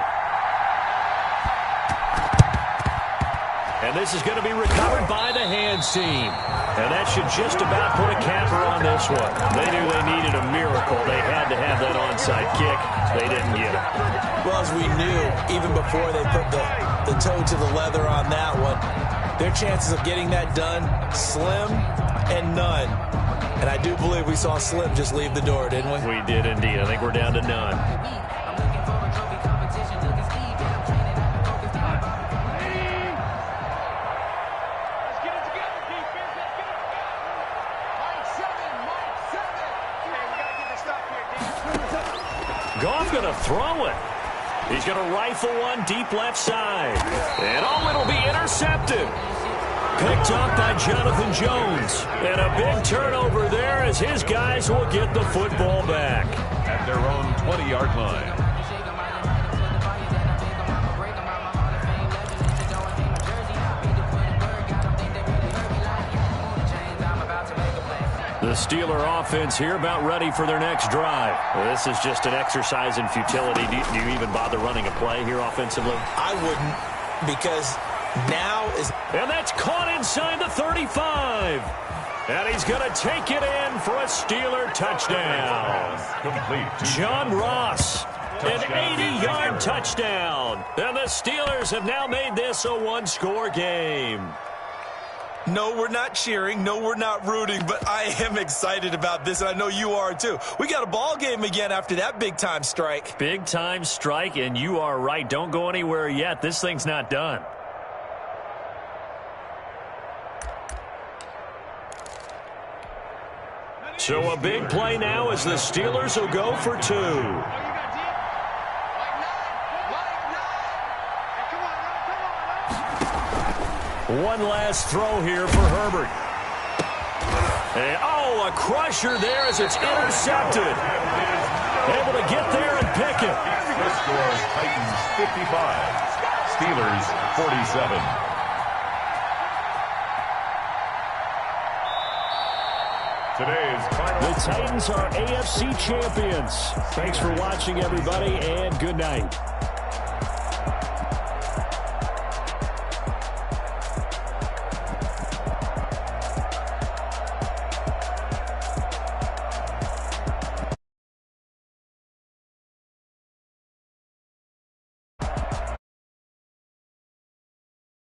And this is going to be recovered by the hands team. And that should just about put a capper on this one. They knew they needed a miracle. They had to have that onside kick. They didn't get it. Well, as we knew, even before they put the toe to the leather on that one, their chances of getting that done, slim and none. And I do believe we saw Slim just leave the door, didn't we? We did indeed. I think we're down to none. Goff going to throw it. He's going to rifle one deep left side. And it'll be intercepted. Picked up by Jonathan Jones. And a big turnover there as his guys will get the football back. At their own 20-yard line. The Steeler offense here about ready for their next drive. Well, this is just an exercise in futility. Do you even bother running a play here offensively? I wouldn't, because now is... And that's caught inside the 35. And he's going to take it in for a Steeler touchdown. Complete. John Ross, an 80-yard touchdown. And the Steelers have now made this a one-score game. No, we're not cheering. No, we're not rooting, but I am excited about this, and I know you are too. We got a ball game again after that big-time strike. Big-time strike, and you are right. Don't go anywhere yet. This thing's not done. So a big play now as the Steelers will go for 2. One last throw here for Herbert. And, a crusher there as it's intercepted. Able to get there and pick it. The score is Titans 55, Steelers 47. Today's final. The Titans are AFC champions. Thanks for watching, everybody, and good night.